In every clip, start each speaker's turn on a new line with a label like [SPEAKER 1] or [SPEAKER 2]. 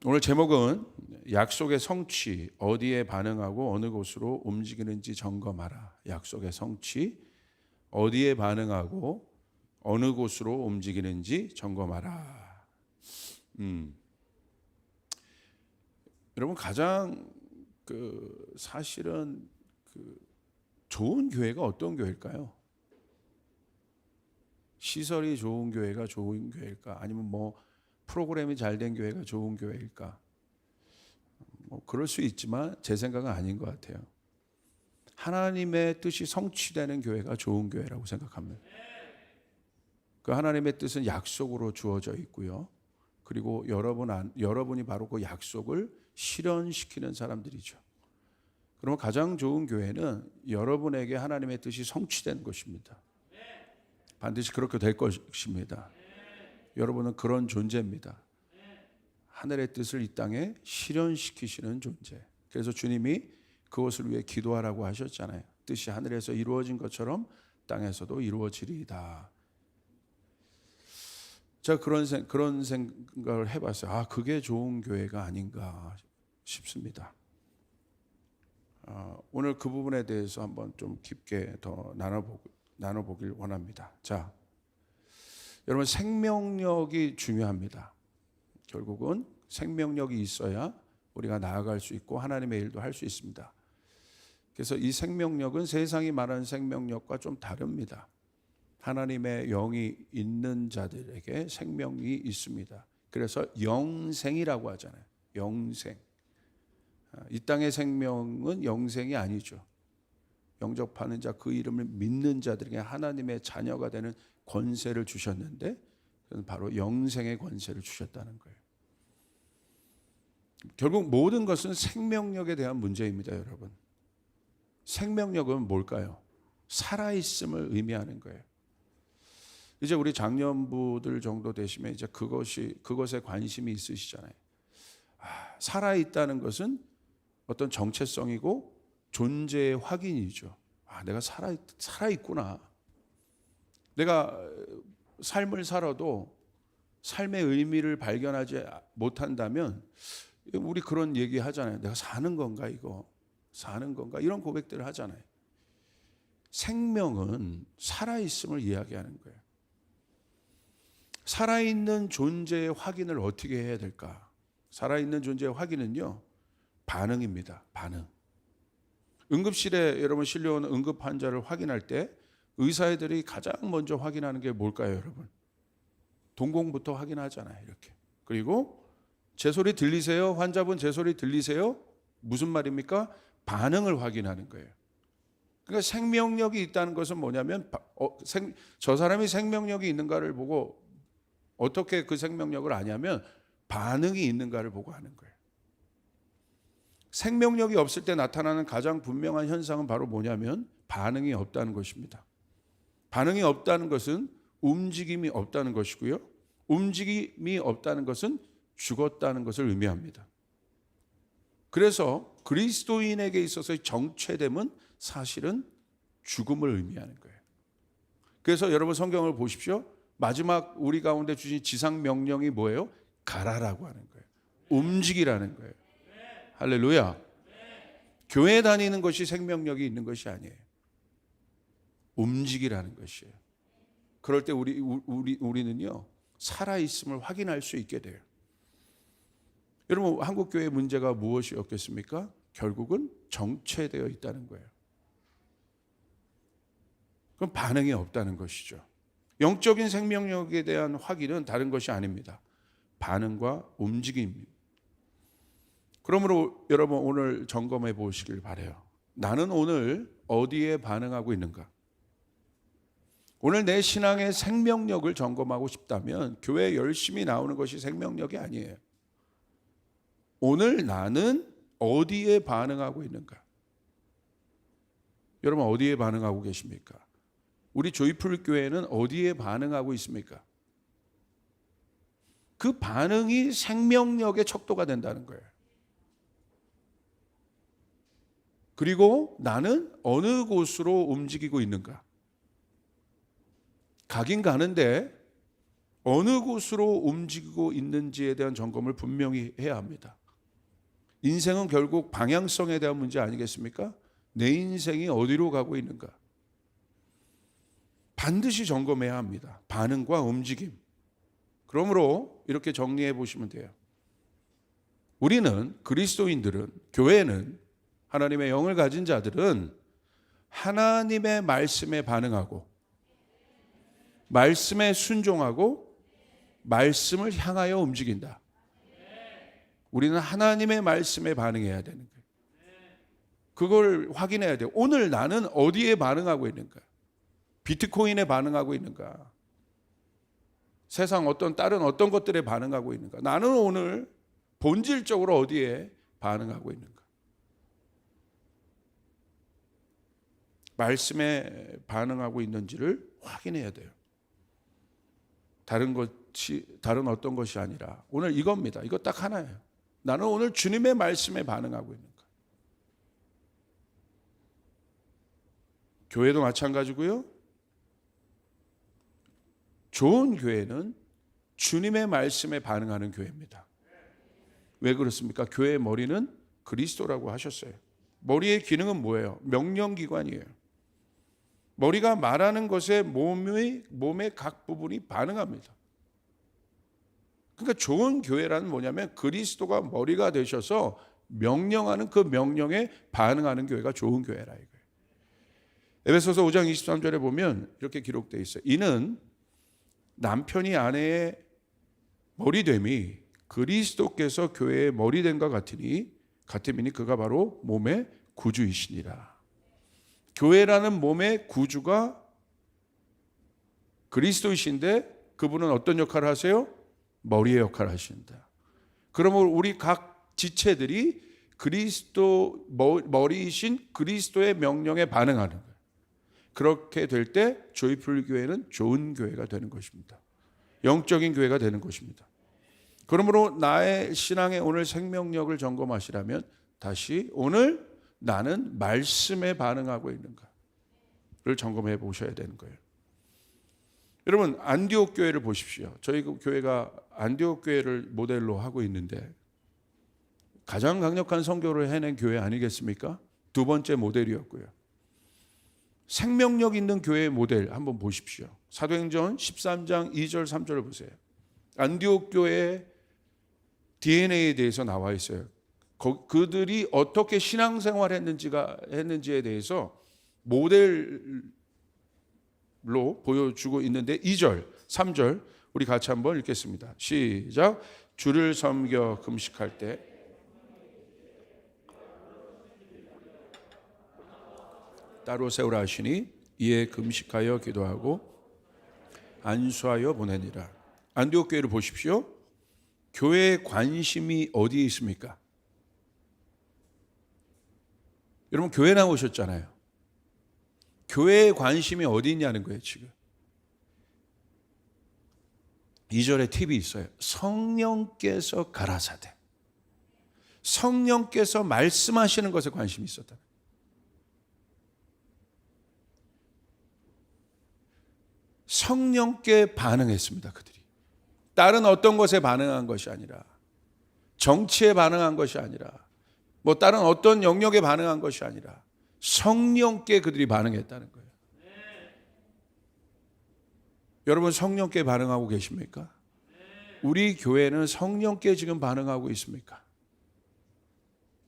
[SPEAKER 1] 오늘 제목은 약속의 성취, 어디에 반응하고 어느 곳으로 움직이는지 점검하라. 약속의 성취, 어디에 반응하고 어느 곳으로 움직이는지 점검하라. 여러분 가장 사실은 좋은 교회가 어떤 교회일까요? 시설이 좋은 교회가 좋은 교회일까? 아니면 프로그램이 잘 된 교회가 좋은 교회일까? 그럴 수 있지만 제 생각은 아닌 것 같아요. 하나님의 뜻이 성취되는 교회가 좋은 교회라고 생각합니다. 그 하나님의 뜻은 약속으로 주어져 있고요. 그리고 여러분이 바로 그 약속을 실현시키는 사람들이죠. 그러면 가장 좋은 교회는 여러분에게 하나님의 뜻이 성취되는 것입니다. 반드시 그렇게 될 것입니다. 여러분은 그런 존재입니다. 하늘의 뜻을 이 땅에 실현시키시는 존재. 그래서 주님이 그것을 위해 기도하라고 하셨잖아요. 뜻이 하늘에서 이루어진 것처럼 땅에서도 이루어지리이다. 제가 그런 생각을 해봤어요. 그게 좋은 교회가 아닌가 싶습니다. 오늘 그 부분에 대해서 한번 좀 깊게 더 나눠보길 원합니다. 자, 여러분 생명력이 중요합니다. 결국은 생명력이 있어야 우리가 나아갈 수 있고 하나님의 일도 할 수 있습니다. 그래서 이 생명력은 세상이 말하는 생명력과 좀 다릅니다. 하나님의 영이 있는 자들에게 생명이 있습니다. 그래서 영생이라고 하잖아요. 영생. 이 땅의 생명은 영생이 아니죠. 영접하는 자, 그 이름을 믿는 자들에게 하나님의 자녀가 되는 권세를 주셨는데 그건 바로 영생의 권세를 주셨다는 거예요. 결국 모든 것은 생명력에 대한 문제입니다, 여러분. 생명력은 뭘까요? 살아있음을 의미하는 거예요. 이제 우리 장년부들 정도 되시면 이제 그것에 관심이 있으시잖아요. 살아있다는 것은 어떤 정체성이고 존재의 확인이죠. 내가 살아있구나. 내가 삶을 살아도 삶의 의미를 발견하지 못한다면 우리 그런 얘기 하잖아요. 내가 사는 건가 이거? 사는 건가? 이런 고백들을 하잖아요. 생명은 살아있음을 이야기하는 거예요. 살아있는 존재의 확인을 어떻게 해야 될까? 살아있는 존재의 확인은요, 반응입니다. 반응. 응급실에 여러분 실려온 응급 환자를 확인할 때 의사애들이 가장 먼저 확인하는 게 뭘까요, 여러분? 동공부터 확인하잖아요, 이렇게. 그리고 제 소리 들리세요? 환자분 제 소리 들리세요? 무슨 말입니까? 반응을 확인하는 거예요. 그러니까 생명력이 있다는 것은 뭐냐면 저 사람이 생명력이 있는가를 보고 어떻게 그 생명력을 아냐면 반응이 있는가를 보고 하는 거예요. 생명력이 없을 때 나타나는 가장 분명한 현상은 바로 뭐냐면 반응이 없다는 것입니다. 반응이 없다는 것은 움직임이 없다는 것이고요. 움직임이 없다는 것은 죽었다는 것을 의미합니다. 그래서 그리스도인에게 있어서의 정체됨은 사실은 죽음을 의미하는 거예요. 그래서 여러분 성경을 보십시오. 마지막 우리 가운데 주신 지상 명령이 뭐예요? 가라라고 하는 거예요. 움직이라는 거예요. 할렐루야. 교회 다니는 것이 생명력이 있는 것이 아니에요. 움직이라는 것이에요. 그럴 때 우리는요, 살아있음을 확인할 수 있게 돼요. 여러분, 한국교회의 문제가 무엇이었겠습니까? 결국은 정체되어 있다는 거예요. 그럼 반응이 없다는 것이죠. 영적인 생명력에 대한 확인은 다른 것이 아닙니다. 반응과 움직임입니다. 그러므로 여러분 오늘 점검해 보시길 바라요. 나는 오늘 어디에 반응하고 있는가? 오늘 내 신앙의 생명력을 점검하고 싶다면 교회에 열심히 나오는 것이 생명력이 아니에요. 오늘 나는 어디에 반응하고 있는가? 여러분 어디에 반응하고 계십니까? 우리 조이풀 교회는 어디에 반응하고 있습니까? 그 반응이 생명력의 척도가 된다는 거예요. 그리고 나는 어느 곳으로 움직이고 있는가? 가긴 가는데 어느 곳으로 움직이고 있는지에 대한 점검을 분명히 해야 합니다. 인생은 결국 방향성에 대한 문제 아니겠습니까? 내 인생이 어디로 가고 있는가? 반드시 점검해야 합니다. 반응과 움직임. 그러므로 이렇게 정리해 보시면 돼요. 우리는, 그리스도인들은, 교회는, 하나님의 영을 가진 자들은 하나님의 말씀에 반응하고 말씀에 순종하고 말씀을 향하여 움직인다. 우리는 하나님의 말씀에 반응해야 되는 거예요. 그걸 확인해야 돼요. 오늘 나는 어디에 반응하고 있는가? 비트코인에 반응하고 있는가? 세상 다른 어떤 것들에 반응하고 있는가? 나는 오늘 본질적으로 어디에 반응하고 있는가? 말씀에 반응하고 있는지를 확인해야 돼요. 다른 어떤 것이 아니라 오늘 이겁니다. 이거 딱 하나예요. 나는 오늘 주님의 말씀에 반응하고 있는가? 교회도 마찬가지고요. 좋은 교회는 주님의 말씀에 반응하는 교회입니다. 왜 그렇습니까? 교회의 머리는 그리스도라고 하셨어요. 머리의 기능은 뭐예요? 명령기관이에요. 머리가 말하는 것에 몸의 각 부분이 반응합니다. 그러니까 좋은 교회라는 뭐냐면 그리스도가 머리가 되셔서 명령하는 그 명령에 반응하는 교회가 좋은 교회라 이거예요. 에베소서 5장 23절에 보면 이렇게 기록되어 있어요. 이는 남편이 아내의 머리됨이 그리스도께서 교회의 머리됨과 같음이니 그가 바로 몸의 구주이시니라. 교회라는 몸의 구주가 그리스도이신데 그분은 어떤 역할을 하세요? 머리의 역할을 하신다. 그러면 우리 각 지체들이 그리스도 머리이신 그리스도의 명령에 반응하는 거예요. 그렇게 될 때 조이풀 교회는 좋은 교회가 되는 것입니다. 영적인 교회가 되는 것입니다. 그러므로 나의 신앙의 오늘 생명력을 점검하시라면 다시 오늘 나는 말씀에 반응하고 있는가를 점검해 보셔야 되는 거예요. 여러분 안디옥 교회를 보십시오. 저희 교회가 안디옥 교회를 모델로 하고 있는데 가장 강력한 선교를 해낸 교회 아니겠습니까? 두 번째 모델이었고요. 생명력 있는 교회의 모델 한번 보십시오. 사도행전 13장 2절 3절을 보세요. 안디옥 교회의 DNA에 대해서 나와 있어요. 그들이 어떻게 신앙생활 했는지에 대해서 모델로 보여주고 있는데 2절, 3절 우리 같이 한번 읽겠습니다. 시작. 주를 섬겨 금식할 때 따로 세우라 하시니 이에 금식하여 기도하고 안수하여 보내니라. 안디옥 교회를 보십시오. 교회의 관심이 어디에 있습니까? 여러분 교회 나오셨잖아요. 교회의 관심이 어디 있냐는 거예요 지금. 2절에 팁이 있어요. 성령께서 가라사대. 성령께서 말씀하시는 것에 관심이 있었다. 성령께 반응했습니다. 그들이 다른 어떤 것에 반응한 것이 아니라 정치에 반응한 것이 아니라 뭐 다른 어떤 영역에 반응한 것이 아니라 성령께 그들이 반응했다는 거예요. 여러분 성령께 반응하고 계십니까? 우리 교회는 성령께 지금 반응하고 있습니까?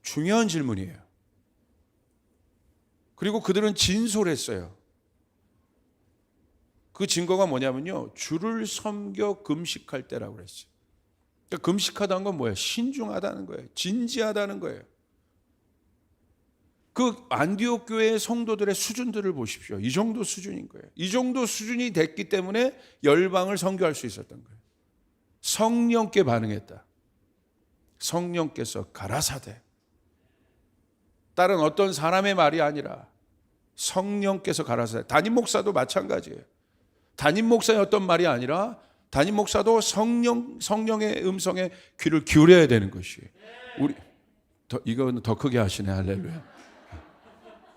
[SPEAKER 1] 중요한 질문이에요. 그리고 그들은 진솔했어요. 그 증거가 뭐냐면요. 주를 섬겨 금식할 때라고 그랬어요. 그러니까 금식하다는 건 뭐예요? 신중하다는 거예요. 진지하다는 거예요. 그 안디옥 교회의 성도들의 수준들을 보십시오. 이 정도 수준인 거예요. 이 정도 수준이 됐기 때문에 열방을 선교할 수 있었던 거예요. 성령께 반응했다. 성령께서 가라사대. 다른 어떤 사람의 말이 아니라 성령께서 가라사대. 담임 목사도 마찬가지예요. 담임 목사의 어떤 말이 아니라 담임 목사도 성령의 음성에 귀를 기울여야 되는 것이에요. 이거는 더 크게 하시네. 할렐루야.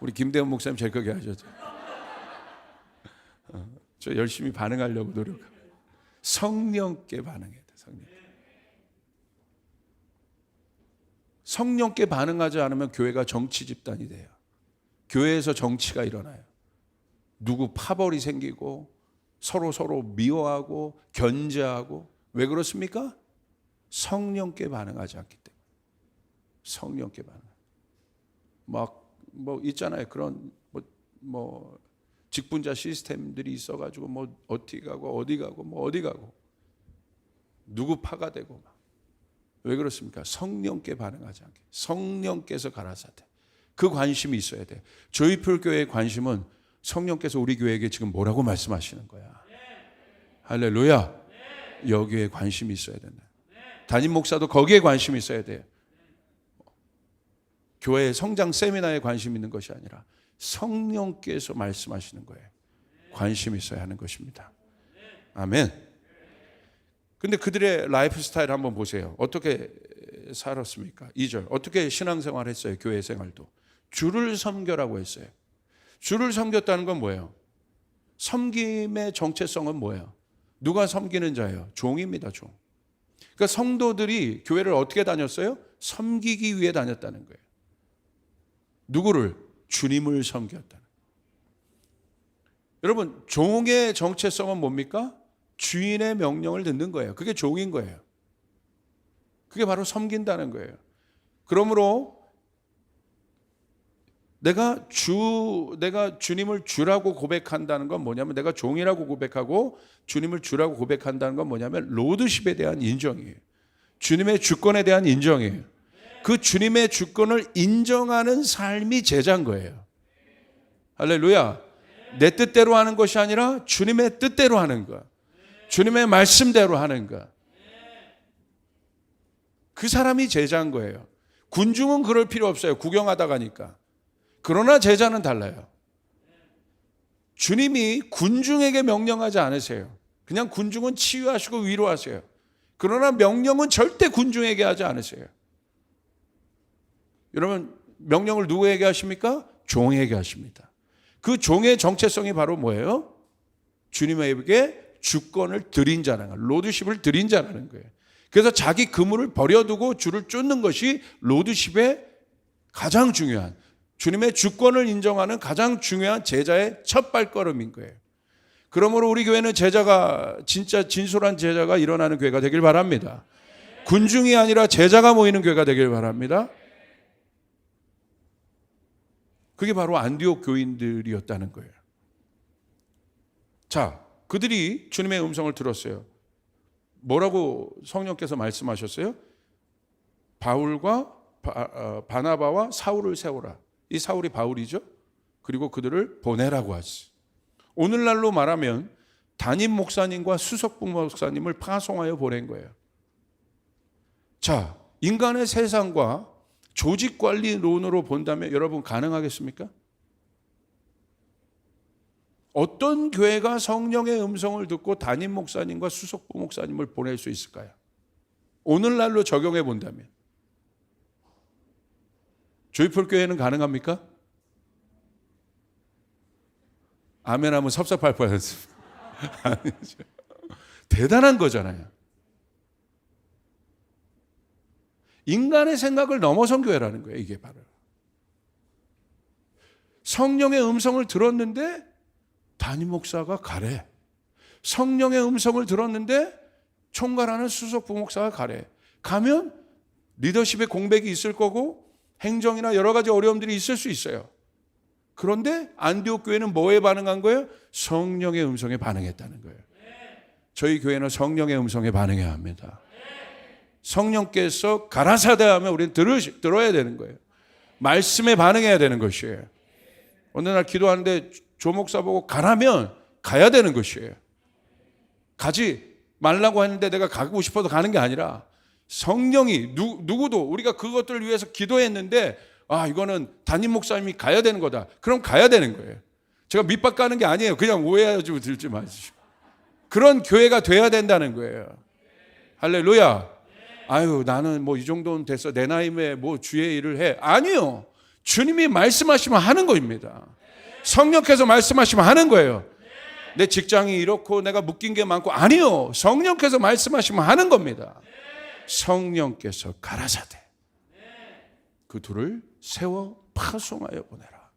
[SPEAKER 1] 우리 김대원 목사님 제일 크게 하셨죠. 저 열심히 반응하려고 노력합니다. 성령께 반응해야 돼. 성령께 반응하지 않으면 교회가 정치 집단이 돼요. 교회에서 정치가 일어나요. 누구 파벌이 생기고 서로 미워하고 견제하고. 왜 그렇습니까? 성령께 반응하지 않기 때문에. 성령께 반응. 뭐 있잖아요. 그런 뭐 직분자 시스템들이 있어가지고 뭐 어디 가고 누구 파가 되고 막. 왜 그렇습니까? 성령께 반응하지 않게. 성령께서 가라사대. 그 관심이 있어야 돼. 조이풀 교회의 관심은 성령께서 우리 교회에게 지금 뭐라고 말씀하시는 거야. 할렐루야. 여기에 관심이 있어야 된다. 담임 목사도 거기에 관심이 있어야 돼요. 교회의 성장 세미나에 관심 있는 것이 아니라 성령께서 말씀하시는 거예요. 관심이 있어야 하는 것입니다. 아멘. 근데 그들의 라이프 스타일 한번 보세요. 어떻게 살았습니까? 2절. 어떻게 신앙생활 했어요? 교회 생활도. 주를 섬겨라고 했어요. 주를 섬겼다는 건 뭐예요? 섬김의 정체성은 뭐예요? 누가 섬기는 자예요? 종입니다. 종. 그러니까 성도들이 교회를 어떻게 다녔어요? 섬기기 위해 다녔다는 거예요. 누구를? 주님을 섬겼다는. 여러분, 종의 정체성은 뭡니까? 주인의 명령을 듣는 거예요. 그게 종인 거예요. 그게 바로 섬긴다는 거예요. 그러므로 내가 주님을 주라고 고백한다는 건 뭐냐면, 내가 종이라고 고백하고 주님을 주라고 고백한다는 건 뭐냐면 로드십에 대한 인정이에요. 주님의 주권에 대한 인정이에요. 그 주님의 주권을 인정하는 삶이 제자인 거예요. 할렐루야. 내 뜻대로 하는 것이 아니라 주님의 뜻대로 하는 것. 주님의 말씀대로 하는 것. 그 사람이 제자인 거예요. 군중은 그럴 필요 없어요. 구경하다 가니까. 그러나 제자는 달라요. 주님이 군중에게 명령하지 않으세요. 그냥 군중은 치유하시고 위로하세요. 그러나 명령은 절대 군중에게 하지 않으세요. 여러분, 명령을 누구에게 하십니까? 종에게 하십니다. 그 종의 정체성이 바로 뭐예요? 주님에게 주권을 드린 자라는 거예요. 로드십을 드린 자라는 거예요. 그래서 자기 그물을 버려두고 줄을 쫓는 것이 로드십의 가장 중요한, 주님의 주권을 인정하는 가장 중요한 제자의 첫 발걸음인 거예요. 그러므로 우리 교회는 제자가, 진짜 진솔한 제자가 일어나는 교회가 되길 바랍니다. 군중이 아니라 제자가 모이는 교회가 되길 바랍니다. 그게 바로 안디옥 교인들이었다는 거예요. 자, 그들이 주님의 음성을 들었어요. 뭐라고 성령께서 말씀하셨어요? 바울과 바나바와 사울을 세워라. 이 사울이 바울이죠. 그리고 그들을 보내라고 하지. 오늘날로 말하면 담임 목사님과 수석부 목사님을 파송하여 보낸 거예요. 자, 인간의 세상과 조직관리론으로 본다면 여러분 가능하겠습니까? 어떤 교회가 성령의 음성을 듣고 담임 목사님과 수석부 목사님을 보낼 수 있을까요? 오늘날로 적용해 본다면. 조이풀 교회는 가능합니까? 아멘 하면 섭섭할 뻔했습니다. 대단한 거잖아요. 인간의 생각을 넘어선 교회라는 거예요. 이게 바로. 성령의 음성을 들었는데 담임 목사가 가래. 성령의 음성을 들었는데 총괄하는 수석 부목사가 가래. 가면 리더십의 공백이 있을 거고 행정이나 여러 가지 어려움들이 있을 수 있어요. 그런데 안디옥 교회는 뭐에 반응한 거예요? 성령의 음성에 반응했다는 거예요. 저희 교회는 성령의 음성에 반응해야 합니다. 성령께서 가라사대 하면 우리는 들어야 되는 거예요. 말씀에 반응해야 되는 것이에요. 어느 날 기도하는데 조 목사 보고 가라면 가야 되는 것이에요. 가지 말라고 했는데 내가 가고 싶어서 가는 게 아니라 성령이 누구도 우리가 그것들을 위해서 기도했는데 이거는 담임 목사님이 가야 되는 거다. 그럼 가야 되는 거예요. 제가 밑밥 가는 게 아니에요. 그냥 오해하지 들지 마시고. 그런 교회가 돼야 된다는 거예요. 할렐루야. 나는 뭐 이 정도는 됐어. 내 나이에 뭐 주의 일을 해. 아니요. 주님이 말씀하시면 하는 겁니다. 성령께서 말씀하시면 하는 거예요. 내 직장이 이렇고 내가 묶인 게 많고, 아니요. 성령께서 말씀하시면 하는 겁니다. 성령께서 가라사대 그 둘을 세워 파송하여 보내라.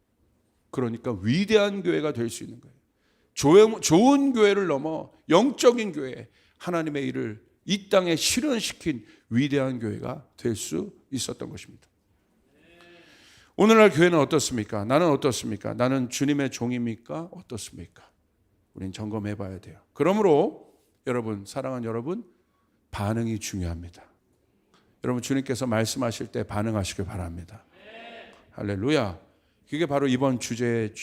[SPEAKER 1] 그러니까 위대한 교회가 될 수 있는 거예요. 좋은 교회를 넘어 영적인 교회, 하나님의 일을 이 땅에 실현시킨 위대한 교회가 될 수 있었던 것입니다. 오늘날 교회는 어떻습니까? 나는 어떻습니까? 나는 주님의 종입니까? 어떻습니까? 우린 점검해 봐야 돼요. 그러므로 여러분, 사랑하는 여러분, 반응이 중요합니다. 여러분, 주님께서 말씀하실 때 반응하시길 바랍니다. 할렐루야. 그게 바로 이번 주제의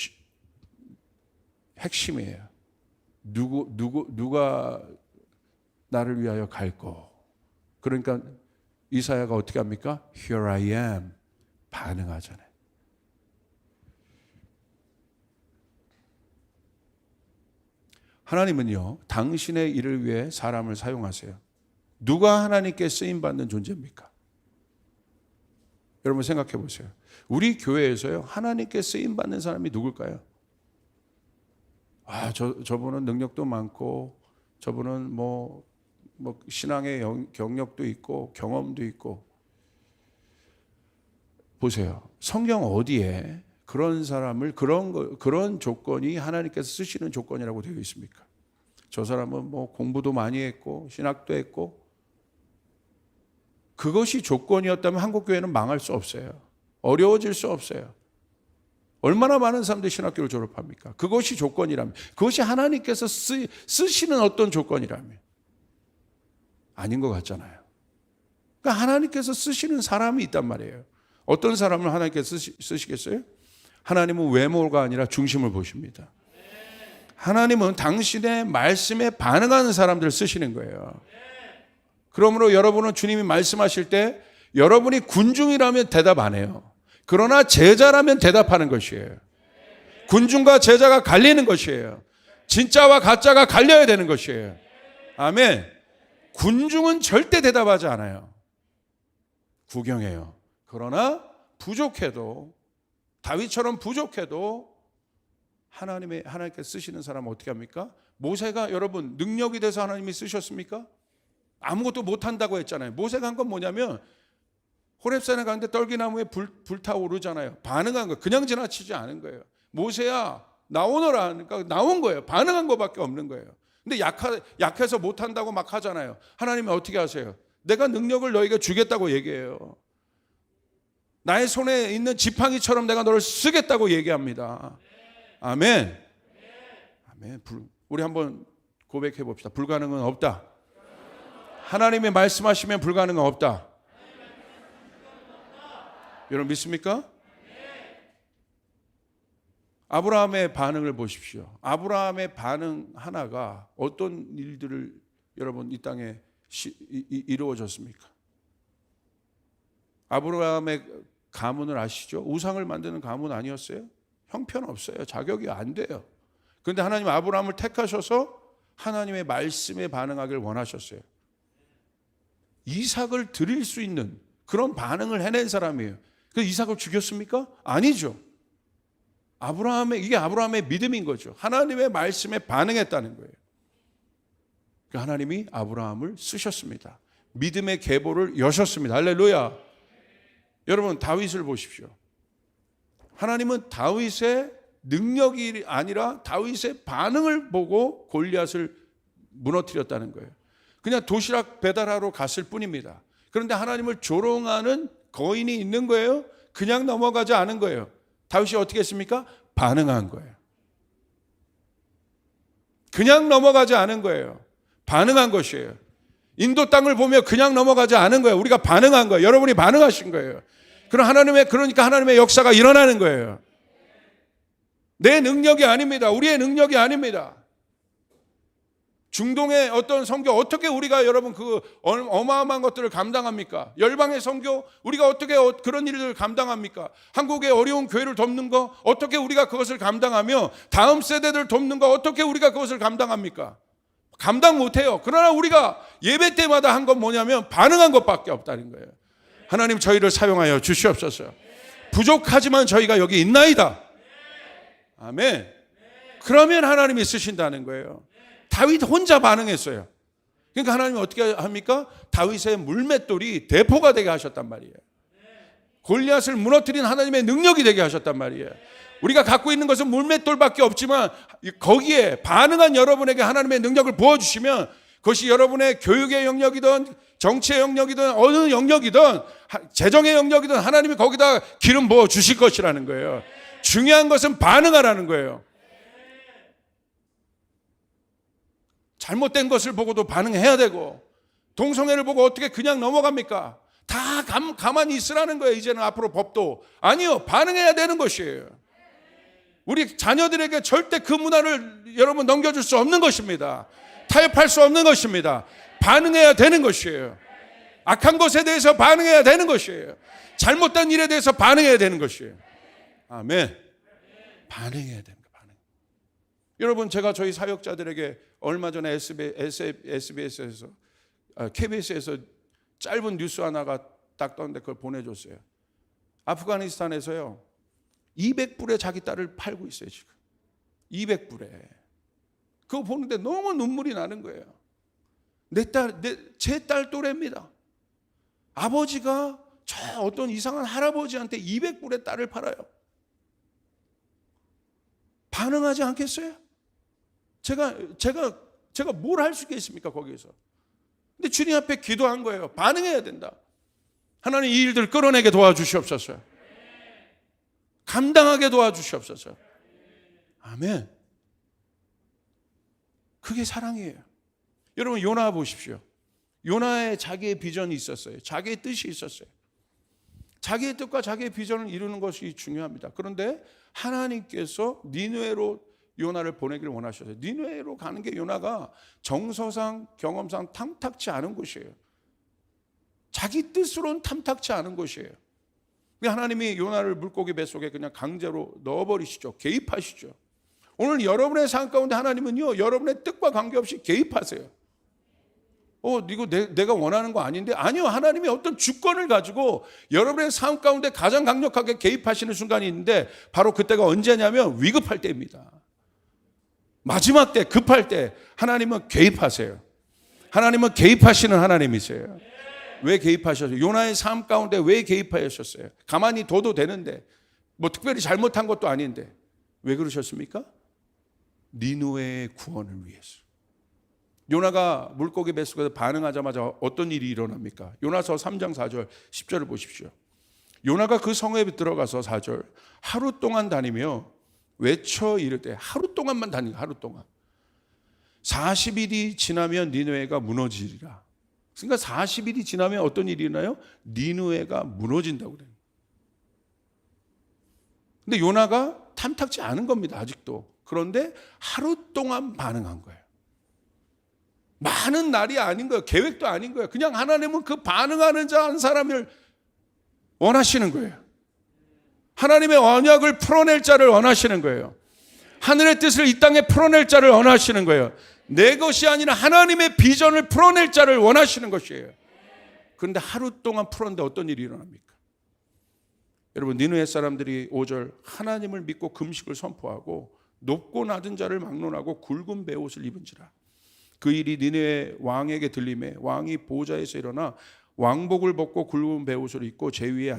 [SPEAKER 1] 핵심이에요. 누가 나를 위하여 갈고. 그러니까 이사야가 어떻게 합니까? Here I am. 반응하잖아요. 하나님은요, 당신의 일을 위해 사람을 사용하세요. 누가 하나님께 쓰임받는 존재입니까? 여러분 생각해 보세요. 우리 교회에서요, 하나님께 쓰임받는 사람이 누굴까요? 저분은 능력도 많고, 저분은 뭐 신앙의 경력도 있고, 경험도 있고. 보세요. 성경 어디에 그런 사람을, 그런 조건이 하나님께서 쓰시는 조건이라고 되어 있습니까? 저 사람은 뭐 공부도 많이 했고, 신학도 했고, 그것이 조건이었다면 한국교회는 망할 수 없어요. 어려워질 수 없어요. 얼마나 많은 사람들이 신학교를 졸업합니까? 그것이 조건이라면, 그것이 하나님께서 쓰시는 어떤 조건이라면 아닌 것 같잖아요. 그러니까 하나님께서 쓰시는 사람이 있단 말이에요. 어떤 사람을 하나님께서 쓰시겠어요? 하나님은 외모가 아니라 중심을 보십니다. 하나님은 당신의 말씀에 반응하는 사람들을 쓰시는 거예요. 그러므로 여러분은 주님이 말씀하실 때 여러분이 군중이라면 대답 안 해요. 그러나 제자라면 대답하는 것이에요. 군중과 제자가 갈리는 것이에요. 진짜와 가짜가 갈려야 되는 것이에요. 아멘. 군중은 절대 대답하지 않아요. 구경해요. 그러나 부족해도, 다윗처럼 부족해도 하나님께서 쓰시는 사람은 어떻게 합니까? 모세가 여러분 능력이 돼서 하나님이 쓰셨습니까? 아무것도 못한다고 했잖아요. 모세가 한 건 뭐냐면 호렙산에 가는데 떨기나무에 불타오르잖아요. 반응한 거예요. 그냥 지나치지 않은 거예요. 모세야 나오너라 하니까 나온 거예요. 반응한 것밖에 없는 거예요. 근데 약해서 못한다고 막 하잖아요. 하나님이 어떻게 하세요? 내가 능력을 너에게 주겠다고 얘기해요. 나의 손에 있는 지팡이처럼 내가 너를 쓰겠다고 얘기합니다. 아멘. 아멘. 우리 한번 고백해 봅시다. 불가능은 없다. 하나님이 말씀하시면 불가능은 없다. 여러분 믿습니까? 아브라함의 반응을 보십시오. 아브라함의 반응 하나가 어떤 일들을 여러분 이 땅에 이루어졌습니까? 아브라함의 가문을 아시죠? 우상을 만드는 가문 아니었어요? 형편없어요. 자격이 안 돼요. 그런데 하나님 아브라함을 택하셔서 하나님의 말씀에 반응하길 원하셨어요. 이삭을 드릴 수 있는 그런 반응을 해낸 사람이에요. 그래서 이삭을 죽였습니까? 아니죠. 이게 아브라함의 믿음인 거죠. 하나님의 말씀에 반응했다는 거예요. 하나님이 아브라함을 쓰셨습니다. 믿음의 계보를 여셨습니다. 할렐루야. 여러분 다윗을 보십시오. 하나님은 다윗의 능력이 아니라 다윗의 반응을 보고 골리앗을 무너뜨렸다는 거예요. 그냥 도시락 배달하러 갔을 뿐입니다. 그런데 하나님을 조롱하는 거인이 있는 거예요. 그냥 넘어가지 않은 거예요. 다윗이 어떻게 했습니까? 반응한 거예요. 그냥 넘어가지 않은 거예요. 반응한 것이에요. 인도 땅을 보며 그냥 넘어가지 않은 거예요. 우리가 반응한 거예요. 여러분이 반응하신 거예요. 그러니까 하나님의 역사가 일어나는 거예요. 내 능력이 아닙니다. 우리의 능력이 아닙니다. 중동의 어떤 선교 어떻게 우리가 여러분 그 어마어마한 것들을 감당합니까? 열방의 선교 우리가 어떻게 그런 일을 감당합니까? 한국의 어려운 교회를 돕는 거 어떻게 우리가 그것을 감당하며 다음 세대들 돕는 거 어떻게 우리가 그것을 감당합니까? 감당 못해요. 그러나 우리가 예배 때마다 한 건 뭐냐면 반응한 것밖에 없다는 거예요. 하나님 저희를 사용하여 주시옵소서. 부족하지만 저희가 여기 있나이다. 아멘. 그러면 하나님이 쓰신다는 거예요. 다윗 혼자 반응했어요. 그러니까 하나님이 어떻게 합니까? 다윗의 물맷돌이 대포가 되게 하셨단 말이에요. 골리앗을 무너뜨린 하나님의 능력이 되게 하셨단 말이에요. 우리가 갖고 있는 것은 물맷돌밖에 없지만 거기에 반응한 여러분에게 하나님의 능력을 부어주시면 그것이 여러분의 교육의 영역이든 정치의 영역이든 어느 영역이든 재정의 영역이든 하나님이 거기다 기름 부어 주실 것이라는 거예요. 중요한 것은 반응하라는 거예요. 잘못된 것을 보고도 반응해야 되고 동성애를 보고 어떻게 그냥 넘어갑니까? 다 가만히 있으라는 거예요. 이제는 앞으로 법도. 아니요. 반응해야 되는 것이에요. 우리 자녀들에게 절대 그 문화를 여러분 넘겨줄 수 없는 것입니다. 타협할 수 없는 것입니다. 반응해야 되는 것이에요. 악한 것에 대해서 반응해야 되는 것이에요. 잘못된 일에 대해서 반응해야 되는 것이에요. 아멘. 반응해야 됩니다. 반응. 여러분 제가 저희 사역자들에게 얼마 전에 SBS에서 KBS에서 짧은 뉴스 하나가 딱 떴는데 그걸 보내줬어요. 아프가니스탄에서요 200불에 자기 딸을 팔고 있어요 지금. 200불에. 그거 보는데 너무 눈물이 나는 거예요. 제 딸 또래입니다. 아버지가 저 어떤 이상한 할아버지한테 200불에 딸을 팔아요. 반응하지 않겠어요? 제가 뭘 할 수 있겠습니까 거기에서. 근데 주님 앞에 기도한 거예요. 반응해야 된다. 하나님 이 일들 끌어내게 도와주시옵소서. 감당하게 도와주시옵소서. 아멘. 그게 사랑이에요. 여러분 요나 보십시오. 요나의 자기의 비전이 있었어요. 자기의 뜻이 있었어요. 자기의 뜻과 자기의 비전을 이루는 것이 중요합니다. 그런데 하나님께서 니느웨로 요나를 보내기를 원하셨어요. 니느웨로 가는 게 요나가 정서상 경험상 탐탁치 않은 곳이에요. 자기 뜻으로는 탐탁치 않은 곳이에요. 하나님이 요나를 물고기 뱃속에 그냥 강제로 넣어버리시죠. 개입하시죠. 오늘 여러분의 삶 가운데 하나님은요 여러분의 뜻과 관계없이 개입하세요. 이거 내가 원하는 거 아닌데? 아니요. 하나님이 어떤 주권을 가지고 여러분의 삶 가운데 가장 강력하게 개입하시는 순간이 있는데 바로 그때가 언제냐면 위급할 때입니다. 마지막 때 급할 때 하나님은 개입하세요. 하나님은 개입하시는 하나님이세요. 왜 개입하셨어요? 요나의 삶 가운데 왜 개입하셨어요? 가만히 둬도 되는데 뭐 특별히 잘못한 것도 아닌데 왜 그러셨습니까? 니느웨의 구원을 위해서. 요나가 물고기 뱃속에서 반응하자마자 어떤 일이 일어납니까? 요나서 3장 4절 10절을 보십시오. 요나가 그 성에 들어가서 4절 하루 동안 다니며 외쳐 이르되 하루 동안만 다니고 하루 동안 40일이 지나면 니느웨가 무너지리라. 그러니까 40일이 지나면 어떤 일이 일어나요? 니느웨가 무너진다고 그래요. 근데 요나가 탐탁지 않은 겁니다. 아직도. 그런데 하루 동안 반응한 거예요. 많은 날이 아닌 거예요. 계획도 아닌 거예요. 그냥 하나님은 그 반응하는 자 한 사람을 원하시는 거예요. 하나님의 언약을 풀어낼 자를 원하시는 거예요. 하늘의 뜻을 이 땅에 풀어낼 자를 원하시는 거예요. 내 것이 아니라 하나님의 비전을 풀어낼 자를 원하시는 것이에요. 그런데 하루 동안 풀었는데 어떤 일이 일어납니까? 여러분 니느웨 사람들이 5절 하나님을 믿고 금식을 선포하고 높고 낮은 자를 막론하고 굵은 베옷을 입은지라. 그 일이 니느웨 왕에게 들림에 왕이 보좌에서 일어나 왕복을 벗고 굵은 베옷을 입고 제 위에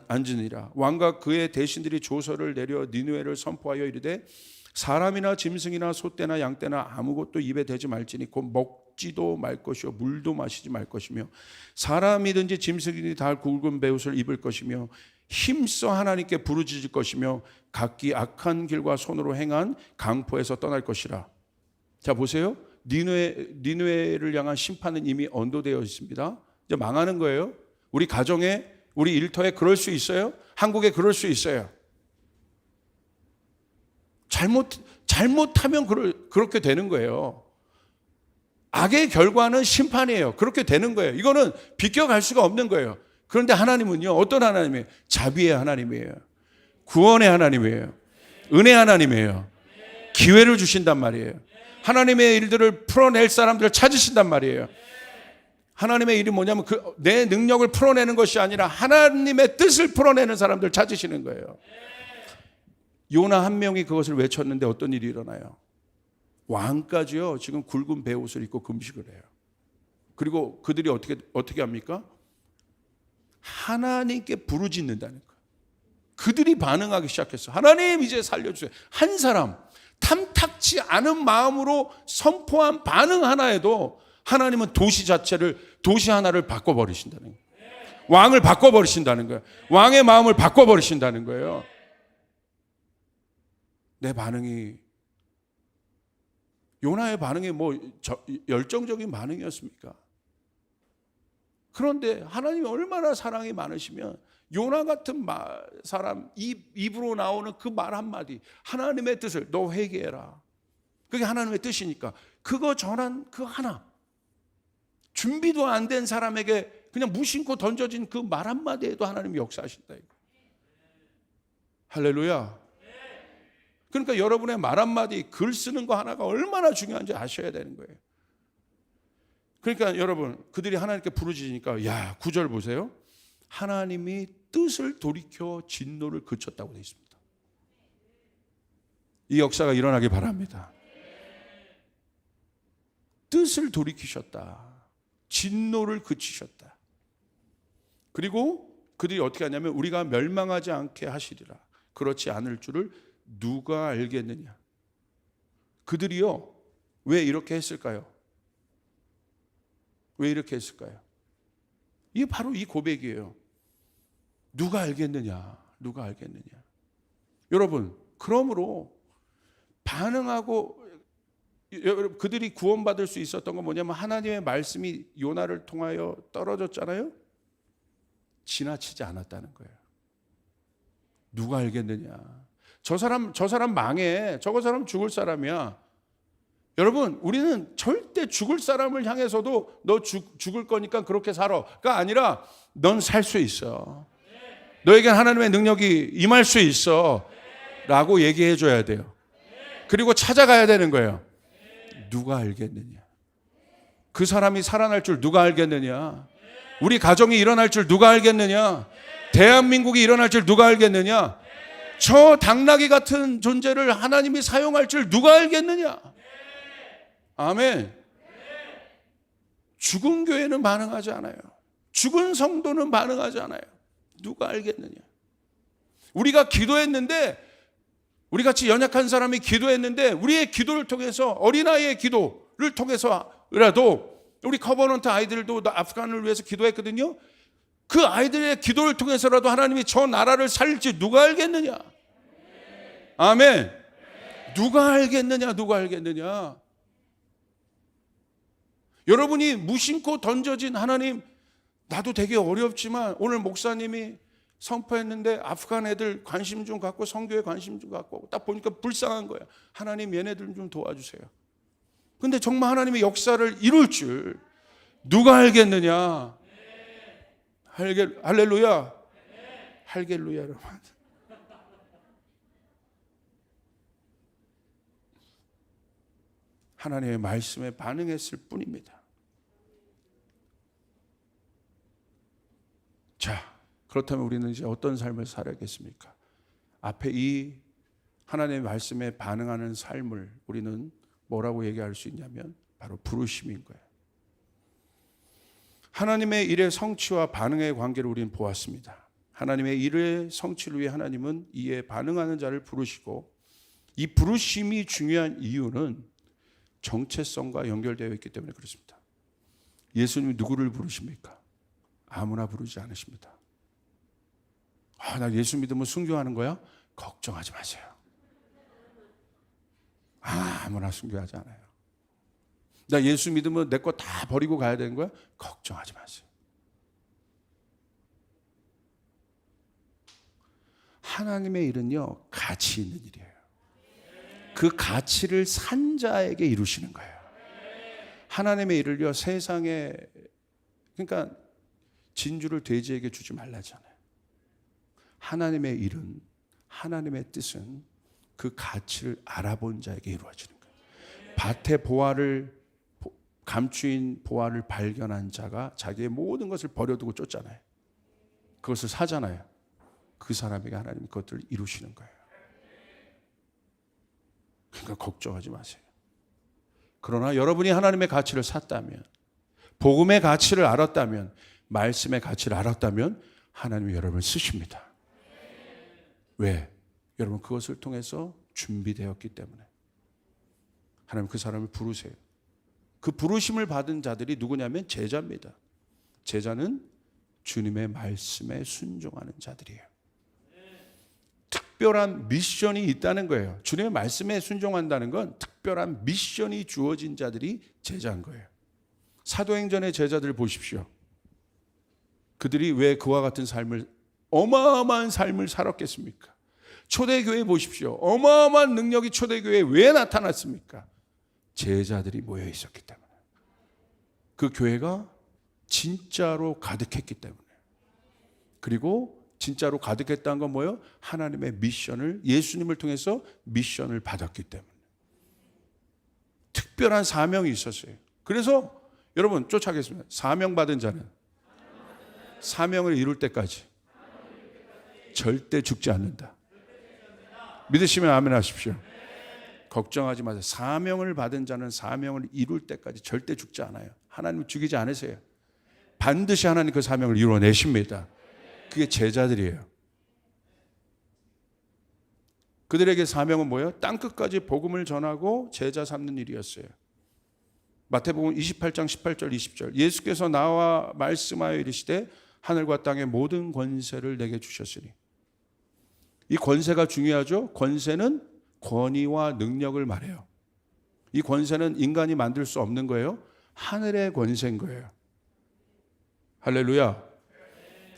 [SPEAKER 1] 앉으니라. 왕과 그의 대신들이 조서를 내려 니느웨를 선포하여 이르되 사람이나 짐승이나 소떼나 양떼나 아무것도 입에 대지 말지니 곧 먹지도 말 것이요 물도 마시지 말 것이며 사람이든지 짐승이든지 다 굵은 베옷을 입을 것이며 힘써 하나님께 부르짖을 것이며 각기 악한 길과 손으로 행한 강포에서 떠날 것이라. 자 보세요. 니느웨를 향한 심판은 이미 언도되어 있습니다. 이제 망하는 거예요. 우리 가정에 우리 일터에 그럴 수 있어요. 한국에 그럴 수 있어요. 잘못하면 그렇게 되는 거예요. 악의 결과는 심판이에요. 그렇게 되는 거예요. 이거는 비껴갈 수가 없는 거예요. 그런데 하나님은요. 어떤 하나님이에요? 자비의 하나님이에요. 구원의 하나님이에요. 은혜 하나님이에요. 기회를 주신단 말이에요. 하나님의 일들을 풀어낼 사람들을 찾으신단 말이에요. 하나님의 일이 뭐냐면 내 능력을 풀어내는 것이 아니라 하나님의 뜻을 풀어내는 사람들을 찾으시는 거예요. 요나 한 명이 그것을 외쳤는데 어떤 일이 일어나요? 왕까지요 지금 굵은 베옷을 입고 금식을 해요. 그리고 그들이 어떻게 합니까? 하나님께 부르짖는다는 거예요. 그들이 반응하기 시작했어. 하나님 이제 살려주세요. 한 사람 탐탁치 않은 마음으로 선포한 반응 하나에도 하나님은 도시 하나를 바꿔버리신다는 거예요. 왕을 바꿔버리신다는 거예요. 왕의 마음을 바꿔버리신다는 거예요. 내 반응이, 요나의 반응이 열정적인 반응이었습니까? 그런데 하나님이 얼마나 사랑이 많으시면 요나 같은 사람 입으로 나오는 그 말 한마디, 하나님의 뜻을 너 회개해라, 그게 하나님의 뜻이니까 그거 전한 그 하나, 준비도 안 된 사람에게 그냥 무심코 던져진 그 말 한마디에도 하나님이 역사하신다. 할렐루야. 그러니까 여러분의 말 한마디, 글 쓰는 거 하나가 얼마나 중요한지 아셔야 되는 거예요. 그러니까 여러분, 그들이 하나님께 부르짖으니까 9절 보세요. 하나님이 뜻을 돌이켜 진노를 그쳤다고 되어 있습니다. 이 역사가 일어나기 바랍니다. 뜻을 돌이키셨다. 진노를 그치셨다. 그리고 그들이 어떻게 하냐면 우리가 멸망하지 않게 하시리라. 그렇지 않을 줄을 누가 알겠느냐. 그들이요 왜 이렇게 했을까요? 왜 이렇게 했을까요? 이게 바로 이 고백이에요. 누가 알겠느냐, 누가 알겠느냐. 여러분, 그러므로 반응하고, 그들이 구원받을 수 있었던 건 뭐냐면 하나님의 말씀이 요나를 통하여 떨어졌잖아요. 지나치지 않았다는 거예요. 누가 알겠느냐. 저 사람 망해. 저거 사람 죽을 사람이야. 여러분, 우리는 절대 죽을 사람을 향해서도 너 죽을 거니까 그렇게 살아가 아니라 넌 살 수 있어. 너에겐 하나님의 능력이 임할 수 있어 라고 얘기해 줘야 돼요. 그리고 찾아가야 되는 거예요. 누가 알겠느냐. 그 사람이 살아날 줄 누가 알겠느냐. 우리 가정이 일어날 줄 누가 알겠느냐. 대한민국이 일어날 줄 누가 알겠느냐. 저 당나귀 같은 존재를 하나님이 사용할 줄 누가 알겠느냐. 아멘. 죽은 교회는 반응하지 않아요. 죽은 성도는 반응하지 않아요. 누가 알겠느냐. 우리가 기도했는데, 우리 같이 연약한 사람이 기도했는데 우리의 기도를 통해서, 어린아이의 기도를 통해서라도, 우리 커버넌트 아이들도 아프간을 위해서 기도했거든요. 그 아이들의 기도를 통해서라도 하나님이 저 나라를 살릴지 누가 알겠느냐. 아멘. 누가 알겠느냐, 누가 알겠느냐. 여러분이 무심코 던져진 하나님, 나도 되게 어렵지만 오늘 목사님이 선포했는데 아프간 애들 관심 좀 갖고 선교에 관심 좀 갖고 딱 보니까 불쌍한 거야. 하나님 얘네들 좀 도와주세요. 근데 정말 하나님의 역사를 이룰 줄 누가 알겠느냐. 할렐루야. 할렐루야 여러분. 하나님의 말씀에 반응했을 뿐입니다. 자, 그렇다면 우리는 이제 어떤 삶을 살아야겠습니까? 앞에 이 하나님의 말씀에 반응하는 삶을 우리는 뭐라고 얘기할 수 있냐면 바로 부르심인 거예요. 하나님의 일의 성취와 반응의 관계를 우리는 보았습니다. 하나님의 일의 성취를 위해 하나님은 이에 반응하는 자를 부르시고, 이 부르심이 중요한 이유는 정체성과 연결되어 있기 때문에 그렇습니다. 예수님이 누구를 부르십니까? 아무나 부르지 않으십니다. 나 예수 믿으면 순교하는 거야? 걱정하지 마세요. 아무나 순교하지 않아요. 나 예수 믿으면 내 거 다 버리고 가야 되는 거야? 걱정하지 마세요. 하나님의 일은요, 가치 있는 일이에요. 그 가치를 산 자에게 이루시는 거예요. 하나님의 일을요, 세상에, 그러니까 진주를 돼지에게 주지 말라잖아요. 하나님의 일은, 하나님의 뜻은 그 가치를 알아본 자에게 이루어지는 거예요. 밭의 감추인 보화를 발견한 자가 자기의 모든 것을 버려두고 쫓잖아요. 그것을 사잖아요. 그 사람에게 하나님이 그것들을 이루시는 거예요. 그러니까 걱정하지 마세요. 그러나 여러분이 하나님의 가치를 샀다면, 복음의 가치를 알았다면, 말씀의 가치를 알았다면 하나님이 여러분을 쓰십니다. 왜? 여러분 그것을 통해서 준비되었기 때문에. 하나님 그 사람을 부르세요. 그 부르심을 받은 자들이 누구냐면 제자입니다. 제자는 주님의 말씀에 순종하는 자들이에요. 특별한 미션이 있다는 거예요. 주님의 말씀에 순종한다는 건 특별한 미션이 주어진 자들이 제자인 거예요. 사도행전의 제자들 보십시오. 그들이 왜 그와 같은 삶을, 어마어마한 삶을 살았겠습니까? 초대교회 보십시오. 어마어마한 능력이 초대교회에 왜 나타났습니까? 제자들이 모여 있었기 때문에. 그 교회가 진짜로 가득했기 때문에. 그리고 진짜로 가득했다는 건 뭐예요? 하나님의 미션을, 예수님을 통해서 미션을 받았기 때문에. 특별한 사명이 있었어요. 그래서 여러분 쫓아가겠습니다. 사명받은 자는 사명을 이룰 때까지 절대 죽지 않는다. 믿으시면 아멘 하십시오. 걱정하지 마세요. 사명을 받은 자는 사명을 이룰 때까지 절대 죽지 않아요. 하나님 죽이지 않으세요. 반드시 하나님 그 사명을 이루어내십니다. 그게 제자들이에요. 그들에게 사명은 뭐예요? 땅끝까지 복음을 전하고 제자 삼는 일이었어요. 마태복음 28장 18절 20절 예수께서 나와 말씀하여 이르시되 하늘과 땅의 모든 권세를 내게 주셨으니. 이 권세가 중요하죠. 권세는 권위와 능력을 말해요. 이 권세는 인간이 만들 수 없는 거예요. 하늘의 권세인 거예요. 할렐루야.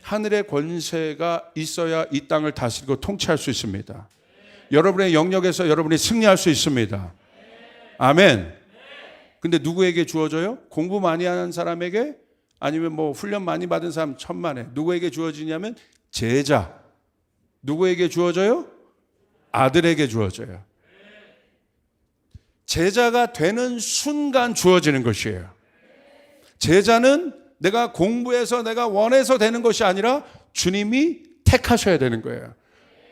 [SPEAKER 1] 하늘의 권세가 있어야 이 땅을 다스리고 통치할 수 있습니다. 여러분의 영역에서 여러분이 승리할 수 있습니다. 아멘. 근데 누구에게 주어져요? 공부 많이 하는 사람에게, 아니면 뭐 훈련 많이 받은 사람 천만에. 누구에게 주어지냐면 제자. 누구에게 주어져요? 아들에게 주어져요. 제자가 되는 순간 주어지는 것이에요. 제자는 내가 공부해서 내가 원해서 되는 것이 아니라 주님이 택하셔야 되는 거예요.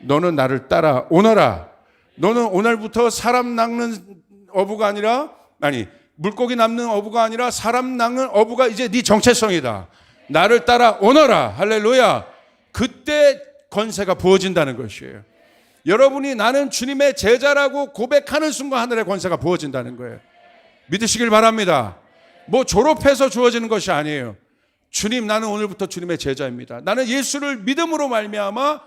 [SPEAKER 1] 너는 나를 따라 오너라. 너는 오늘부터 사람 낚는 어부가 아니라, 물고기 낚는 어부가 아니라 사람 낚는 어부가 이제 네 정체성이다. 나를 따라 오너라. 할렐루야. 그때 권세가 부어진다는 것이에요. 여러분이 나는 주님의 제자라고 고백하는 순간 하늘의 권세가 부어진다는 거예요. 믿으시길 바랍니다. 뭐 졸업해서 주어지는 것이 아니에요. 주님, 나는 오늘부터 주님의 제자입니다. 나는 예수를 믿음으로 말미암아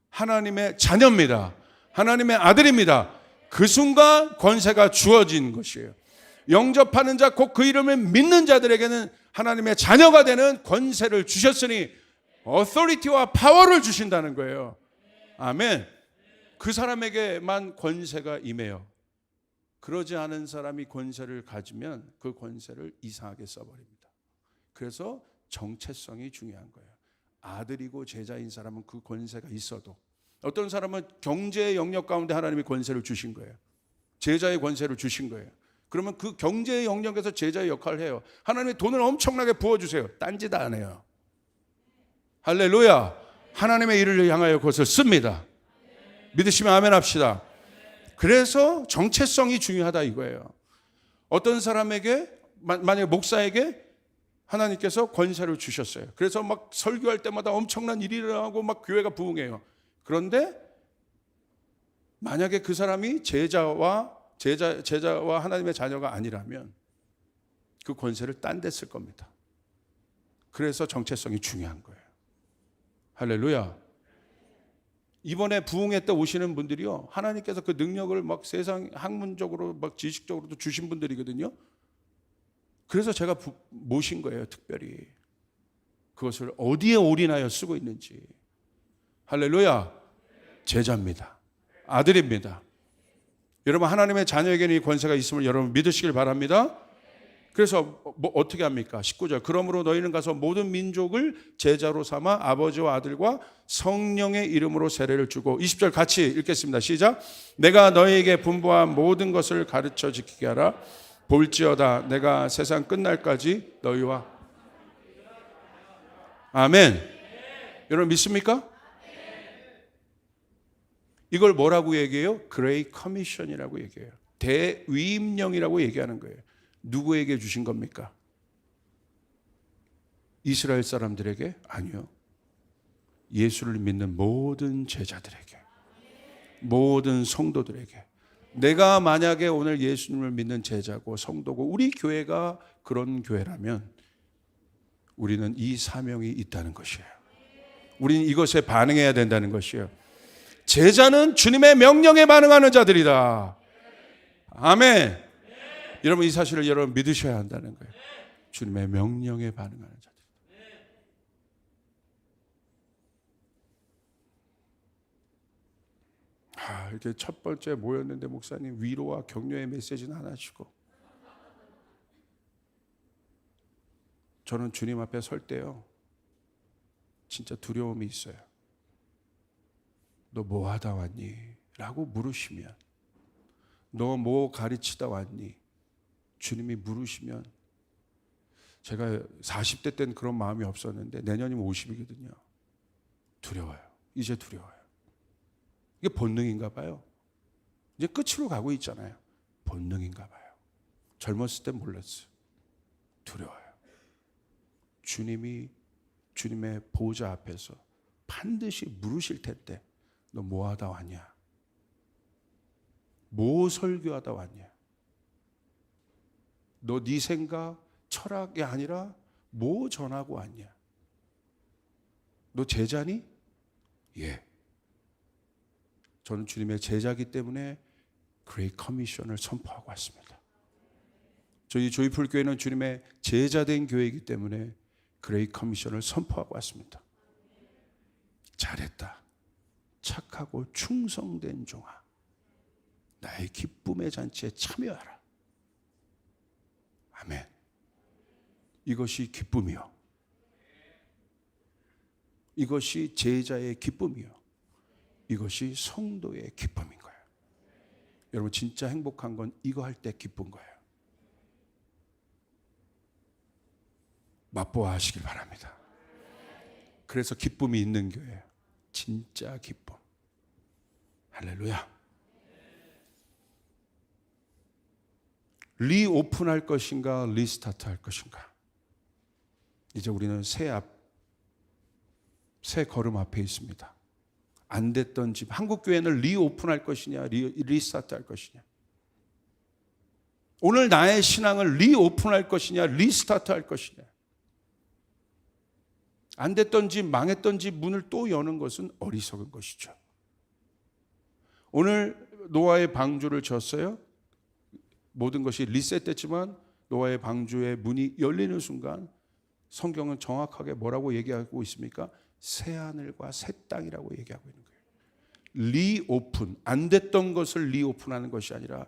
[SPEAKER 1] 하나님의 자녀입니다. 하나님의 아들입니다. 그 순간 권세가 주어진 것이에요. 영접하는 자, 곧 그 이름을 믿는 자들에게는 하나님의 자녀가 되는 권세를 주셨으니 어서리티와 파워를 주신다는 거예요. 아멘. 그 사람에게만 권세가 임해요. 그러지 않은 사람이 권세를 가지면 그 권세를 이상하게 써버립니다. 그래서 정체성이 중요한 거예요. 아들이고 제자인 사람은 그 권세가 있어도, 어떤 사람은 경제의 영역 가운데 하나님이 권세를 주신 거예요. 제자의 권세를 주신 거예요. 그러면 그 경제의 영역에서 제자의 역할을 해요. 하나님이 돈을 엄청나게 부어주세요. 딴짓 안 해요. 할렐루야. 하나님의 일을 향하여 그것을 씁니다. 믿으시면 아멘 합시다. 그래서 정체성이 중요하다 이거예요. 어떤 사람에게, 만약에 목사에게 하나님께서 권세를 주셨어요. 그래서 막 설교할 때마다 엄청난 일이 일어나고 막 교회가 부흥해요. 그런데 만약에 그 사람이 제자와 하나님의 자녀가 아니라면 그 권세를 딴 데 쓸 겁니다. 그래서 정체성이 중요한 거예요. 할렐루야. 이번에 부흥회 때 오시는 분들이요, 하나님께서 그 능력을 막 세상 학문적으로 막 지식적으로도 주신 분들이거든요. 그래서 제가 모신 거예요. 특별히 그것을 어디에 올인하여 쓰고 있는지. 할렐루야. 제자입니다. 아들입니다. 여러분, 하나님의 자녀에게는 이 권세가 있음을 여러분 믿으시길 바랍니다. 그래서 뭐 어떻게 합니까? 19절. 그러므로 너희는 가서 모든 민족을 제자로 삼아 아버지와 아들과 성령의 이름으로 세례를 주고, 20절 같이 읽겠습니다. 시작. 내가 너희에게 분부한 모든 것을 가르쳐 지키게 하라. 볼지어다 내가 세상 끝날까지 너희와. 아멘. 여러분 믿습니까? 이걸 뭐라고 얘기해요? 그레이 커미션이라고 얘기해요. 대위임령이라고 얘기하는 거예요. 누구에게 주신 겁니까? 이스라엘 사람들에게? 아니요. 예수를 믿는 모든 제자들에게, 모든 성도들에게. 내가 만약에 오늘 예수님을 믿는 제자고 성도고 우리 교회가 그런 교회라면 우리는 이 사명이 있다는 것이에요. 우리는 이것에 반응해야 된다는 것이에요. 제자는 주님의 명령에 반응하는 자들이다. 아멘. 여러분 이 사실을 여러분 믿으셔야 한다는 거예요. 주님의 명령에 반응하는 자들. 이렇게 첫 번째 모였는데 목사님 위로와 격려의 메시지는 안 하시고, 저는 주님 앞에 설 때요 진짜 두려움이 있어요. 너 뭐 하다 왔니? 라고 물으시면, 너 뭐 가르치다 왔니? 주님이 물으시면, 제가 40대 때는 그런 마음이 없었는데 내년이면 50이거든요. 두려워요. 이제 두려워요. 이게 본능인가 봐요. 이제 끝으로 가고 있잖아요. 본능인가 봐요. 젊었을 땐 몰랐어요. 두려워요. 주님이 주님의 보좌 앞에서 반드시 물으실 텐데 너 뭐 하다 왔냐? 뭐 설교하다 왔냐? 너 네 생각, 철학이 아니라 뭐 전하고 왔냐? 너 제자니? 예. 저는 주님의 제자이기 때문에 그레이트 커미션을 선포하고 왔습니다. 저희 조이풀 교회는 주님의 제자된 교회이기 때문에 그레이트 커미션을 선포하고 왔습니다. 잘했다. 착하고 충성된 종아, 나의 기쁨의 잔치에 참여하라. 아멘. 이것이 기쁨이요, 이것이 제자의 기쁨이요, 이것이 성도의 기쁨인 거예요. 여러분 진짜 행복한 건 이거 할 때 기쁜 거예요. 맛보아 하시길 바랍니다. 그래서 기쁨이 있는 교회예요. 진짜 기쁨. 할렐루야. 리오픈할 것인가 리스타트 할 것인가. 이제 우리는 새 걸음 앞에 있습니다. 안 됐던 집, 한국교회는 리오픈할 것이냐 리스타트 할 것이냐. 오늘 나의 신앙을 리오픈할 것이냐 리스타트 할 것이냐. 안 됐던 집, 망했던 집 문을 또 여는 것은 어리석은 것이죠. 오늘 노아의 방주를 졌어요. 모든 것이 리셋됐지만 노아의 방주의 문이 열리는 순간 성경은 정확하게 뭐라고 얘기하고 있습니까? 새 하늘과 새 땅이라고 얘기하고 있는 거예요. 리오픈, 안 됐던 것을 리오픈하는 것이 아니라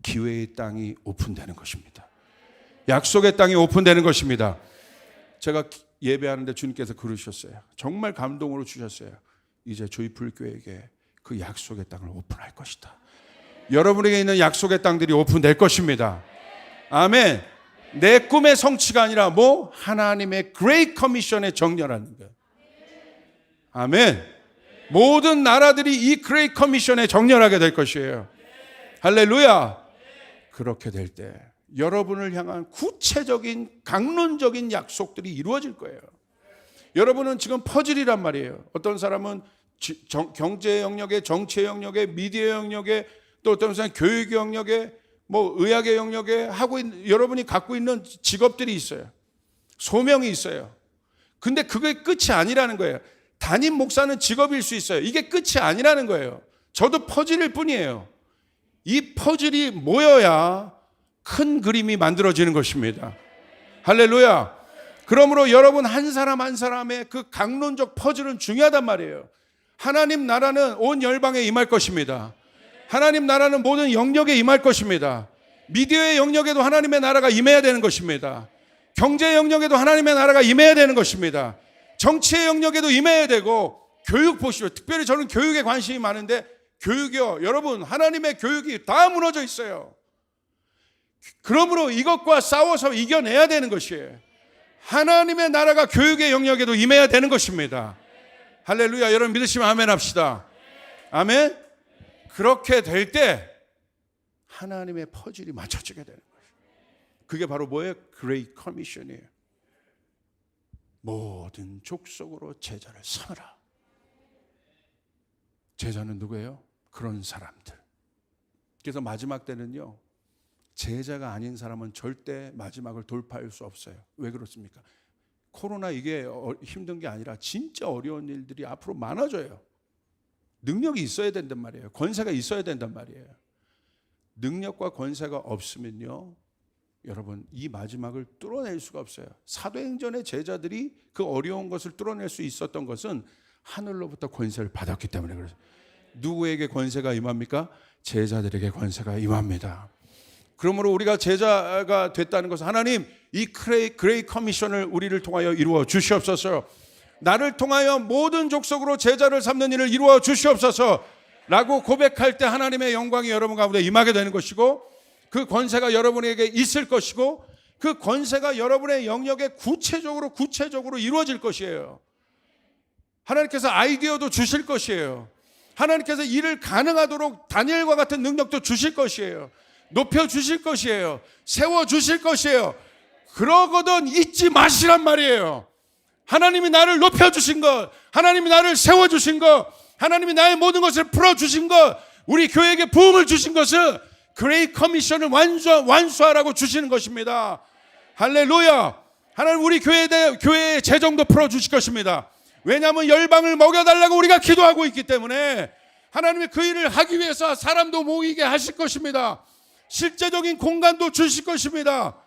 [SPEAKER 1] 기회의 땅이 오픈되는 것입니다. 약속의 땅이 오픈되는 것입니다. 제가 예배하는데 주님께서 그러셨어요. 정말 감동으로 주셨어요. 이제 조이풀 교회에게 그 약속의 땅을 오픈할 것이다. 여러분에게 있는 약속의 땅들이 오픈될 것입니다. 아멘. 내 꿈의 성취가 아니라 뭐? 하나님의 그레이트 커미션의 정렬하는 것. 아멘. 모든 나라들이 이 그레이트 커미션에 정렬하게 될 것이에요. 할렐루야. 그렇게 될 때 여러분을 향한 구체적인 강론적인 약속들이 이루어질 거예요. 여러분은 지금 퍼즐이란 말이에요. 어떤 사람은 경제 영역에, 정치 영역에, 미디어 영역에, 또 어떤 사람은 교육 영역에, 뭐 의학의 영역에 여러분이 갖고 있는 직업들이 있어요. 소명이 있어요. 근데 그게 끝이 아니라는 거예요. 담임 목사는 직업일 수 있어요. 이게 끝이 아니라는 거예요. 저도 퍼즐일 뿐이에요. 이 퍼즐이 모여야 큰 그림이 만들어지는 것입니다. 할렐루야. 그러므로 여러분 한 사람 한 사람의 그 강론적 퍼즐은 중요하단 말이에요. 하나님 나라는 온 열방에 임할 것입니다. 하나님 나라는 모든 영역에 임할 것입니다. 미디어의 영역에도 하나님의 나라가 임해야 되는 것입니다. 경제 영역에도 하나님의 나라가 임해야 되는 것입니다. 정치의 영역에도 임해야 되고, 교육 보시죠. 특별히 저는 교육에 관심이 많은데, 교육이요, 여러분 하나님의 교육이 다 무너져 있어요. 그러므로 이것과 싸워서 이겨내야 되는 것이에요. 하나님의 나라가 교육의 영역에도 임해야 되는 것입니다. 할렐루야. 여러분 믿으시면 아멘 합시다. 아멘. 그렇게 될 때 하나님의 퍼즐이 맞춰지게 되는 거예요. 그게 바로 뭐예요? 그레이트 커미션이에요. 모든 족속으로 제자를 삼으라. 제자는 누구예요? 그런 사람들. 그래서 마지막 때는요, 제자가 아닌 사람은 절대 마지막을 돌파할 수 없어요. 왜 그렇습니까? 코로나 이게 힘든 게 아니라 진짜 어려운 일들이 앞으로 많아져요. 능력이 있어야 된단 말이에요. 권세가 있어야 된단 말이에요. 능력과 권세가 없으면요, 여러분 이 마지막을 뚫어낼 수가 없어요. 사도행전의 제자들이 그 어려운 것을 뚫어낼 수 있었던 것은 하늘로부터 권세를 받았기 때문에 그래요. 누구에게 권세가 임합니까? 제자들에게 권세가 임합니다. 그러므로 우리가 제자가 됐다는 것은 하나님 이 그레이트 커미션을 우리를 통하여 이루어 주시옵소서. 나를 통하여 모든 족속으로 제자를 삼는 일을 이루어 주시옵소서 라고 고백할 때 하나님의 영광이 여러분 가운데 임하게 되는 것이고, 그 권세가 여러분에게 있을 것이고, 그 권세가 여러분의 영역에 구체적으로 이루어질 것이에요. 하나님께서 아이디어도 주실 것이에요. 하나님께서 일을 가능하도록 다니엘과 같은 능력도 주실 것이에요. 높여주실 것이에요. 세워주실 것이에요. 그러거든 잊지 마시란 말이에요. 하나님이 나를 높여주신 것, 하나님이 나를 세워주신 것, 하나님이 나의 모든 것을 풀어주신 것, 우리 교회에게 부흥을 주신 것은 그레이트 커미션을 완수하라고 주시는 것입니다. 할렐루야. 하나님 우리 교회의 재정도 풀어주실 것입니다. 왜냐하면 열방을 먹여달라고 우리가 기도하고 있기 때문에 하나님이 그 일을 하기 위해서 사람도 모이게 하실 것입니다. 실제적인 공간도 주실 것입니다.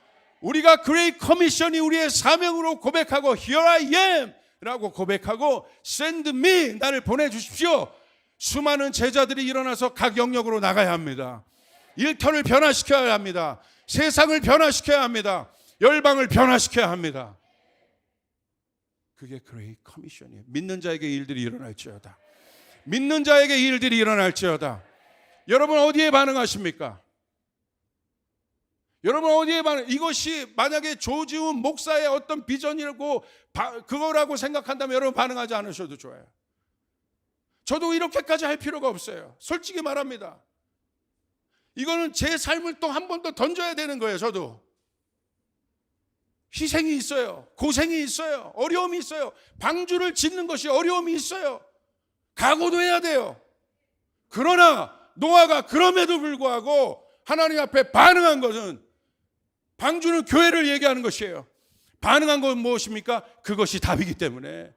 [SPEAKER 1] 우리가 그레이트 커미션이 우리의 사명으로 고백하고 Here I am 라고 고백하고 Send me, 나를 보내주십시오. 수많은 제자들이 일어나서 각 영역으로 나가야 합니다. 일터를 변화시켜야 합니다. 세상을 변화시켜야 합니다. 열방을 변화시켜야 합니다. 그게 그레이트 커미션이에요. 믿는 자에게 일들이 일어날지어다. 믿는 자에게 일들이 일어날지어다. 여러분 어디에 반응하십니까? 여러분 어디에 이것이 만약에 조지훈 목사의 어떤 비전이라고 그거라고 생각한다면 여러분 반응하지 않으셔도 좋아요. 저도 이렇게까지 할 필요가 없어요. 솔직히 말합니다. 이거는 제 삶을 또 한 번 더 던져야 되는 거예요. 저도 희생이 있어요. 고생이 있어요. 어려움이 있어요. 방주를 짓는 것이 어려움이 있어요. 각오도 해야 돼요. 그러나 노아가 그럼에도 불구하고 하나님 앞에 반응한 것은, 방주는 교회를 얘기하는 것이에요. 반응한 건 무엇입니까? 그것이 답이기 때문에,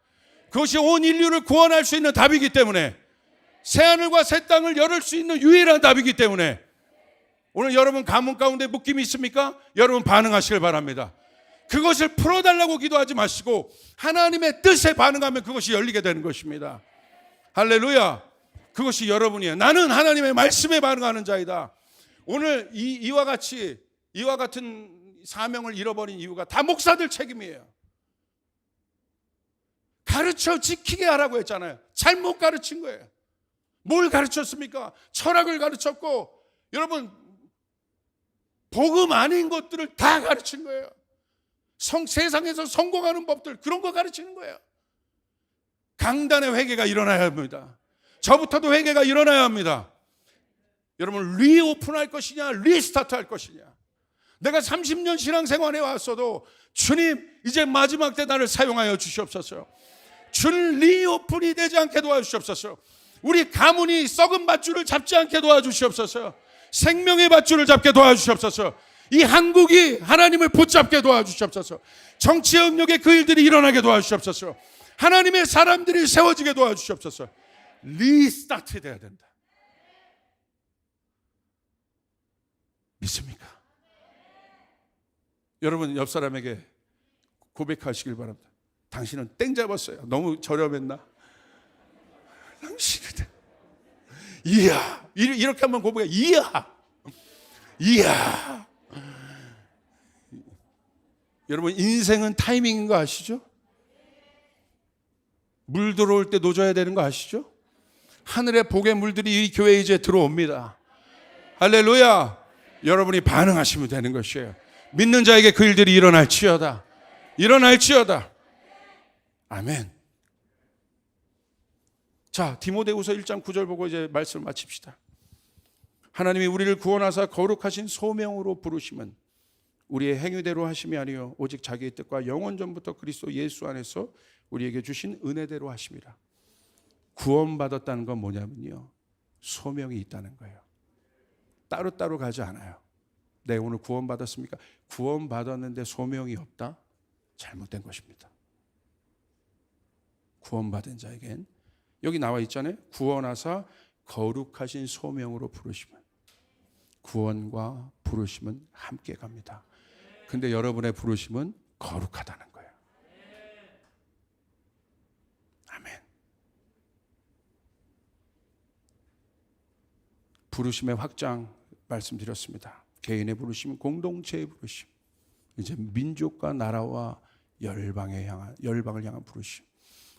[SPEAKER 1] 그것이 온 인류를 구원할 수 있는 답이기 때문에, 새하늘과 새 땅을 열을 수 있는 유일한 답이기 때문에, 오늘 여러분 가문 가운데 묶임이 있습니까? 여러분 반응하시길 바랍니다. 그것을 풀어달라고 기도하지 마시고 하나님의 뜻에 반응하면 그것이 열리게 되는 것입니다. 할렐루야. 그것이 여러분이에요. 나는 하나님의 말씀에 반응하는 자이다. 오늘 이와 같은 사명을 잃어버린 이유가 다 목사들 책임이에요. 가르쳐 지키게 하라고 했잖아요. 잘못 가르친 거예요. 뭘 가르쳤습니까? 철학을 가르쳤고, 여러분 복음 아닌 것들을 다 가르친 거예요. 세상에서 성공하는 법들, 그런 거 가르치는 거예요. 강단의 회개가 일어나야 합니다. 저부터도 회개가 일어나야 합니다. 여러분 리오픈할 것이냐 리스타트할 것이냐. 내가 30년 신앙생활에 왔어도 주님 이제 마지막 때 나를 사용하여 주시옵소서. 주님 리오픈이 되지 않게 도와주시옵소서. 우리 가문이 썩은 밧줄을 잡지 않게 도와주시옵소서. 생명의 밧줄을 잡게 도와주시옵소서. 이 한국이 하나님을 붙잡게 도와주시옵소서. 정치 영역에 그 일들이 일어나게 도와주시옵소서. 하나님의 사람들이 세워지게 도와주시옵소서. 리스타트 돼야 된다. 믿습니까? 여러분 옆 사람에게 고백하시길 바랍니다. 당신은 땡 잡았어요. 너무 저렴했나? 당신은 이야, 이렇게 한번 고백해. 이야. 여러분 인생은 타이밍인 거 아시죠? 물 들어올 때 놓아야 되는 거 아시죠? 하늘의 복의 물들이 이 교회에 이제 들어옵니다. 할렐루야. 여러분이 반응하시면 되는 것이에요. 믿는 자에게 그 일들이 일어날지어다. 아멘. 자, 디모데후서 1장 9절 보고 이제 말씀을 마칩시다. 하나님이 우리를 구원하사 거룩하신 소명으로 부르심은 우리의 행위대로 하심이 아니요 오직 자기의 뜻과 영원 전부터 그리스도 예수 안에서 우리에게 주신 은혜대로 하심이라. 구원받았다는 건 뭐냐면요, 소명이 있다는 거예요. 따로따로 가지 않아요. 네, 오늘 구원받았습니까? 구원받았는데 소명이 없다? 잘못된 것입니다. 구원받은 자에겐 여기 나와 있잖아요. 구원하사 거룩하신 소명으로 부르시면, 구원과 부르심은 함께 갑니다. 근데 여러분의 부르심은 거룩하다는 거예요. 아멘. 부르심의 확장 말씀드렸습니다. 개인의 부르심, 공동체의 부르심, 이제 민족과 나라와 열방을 향한 부르심.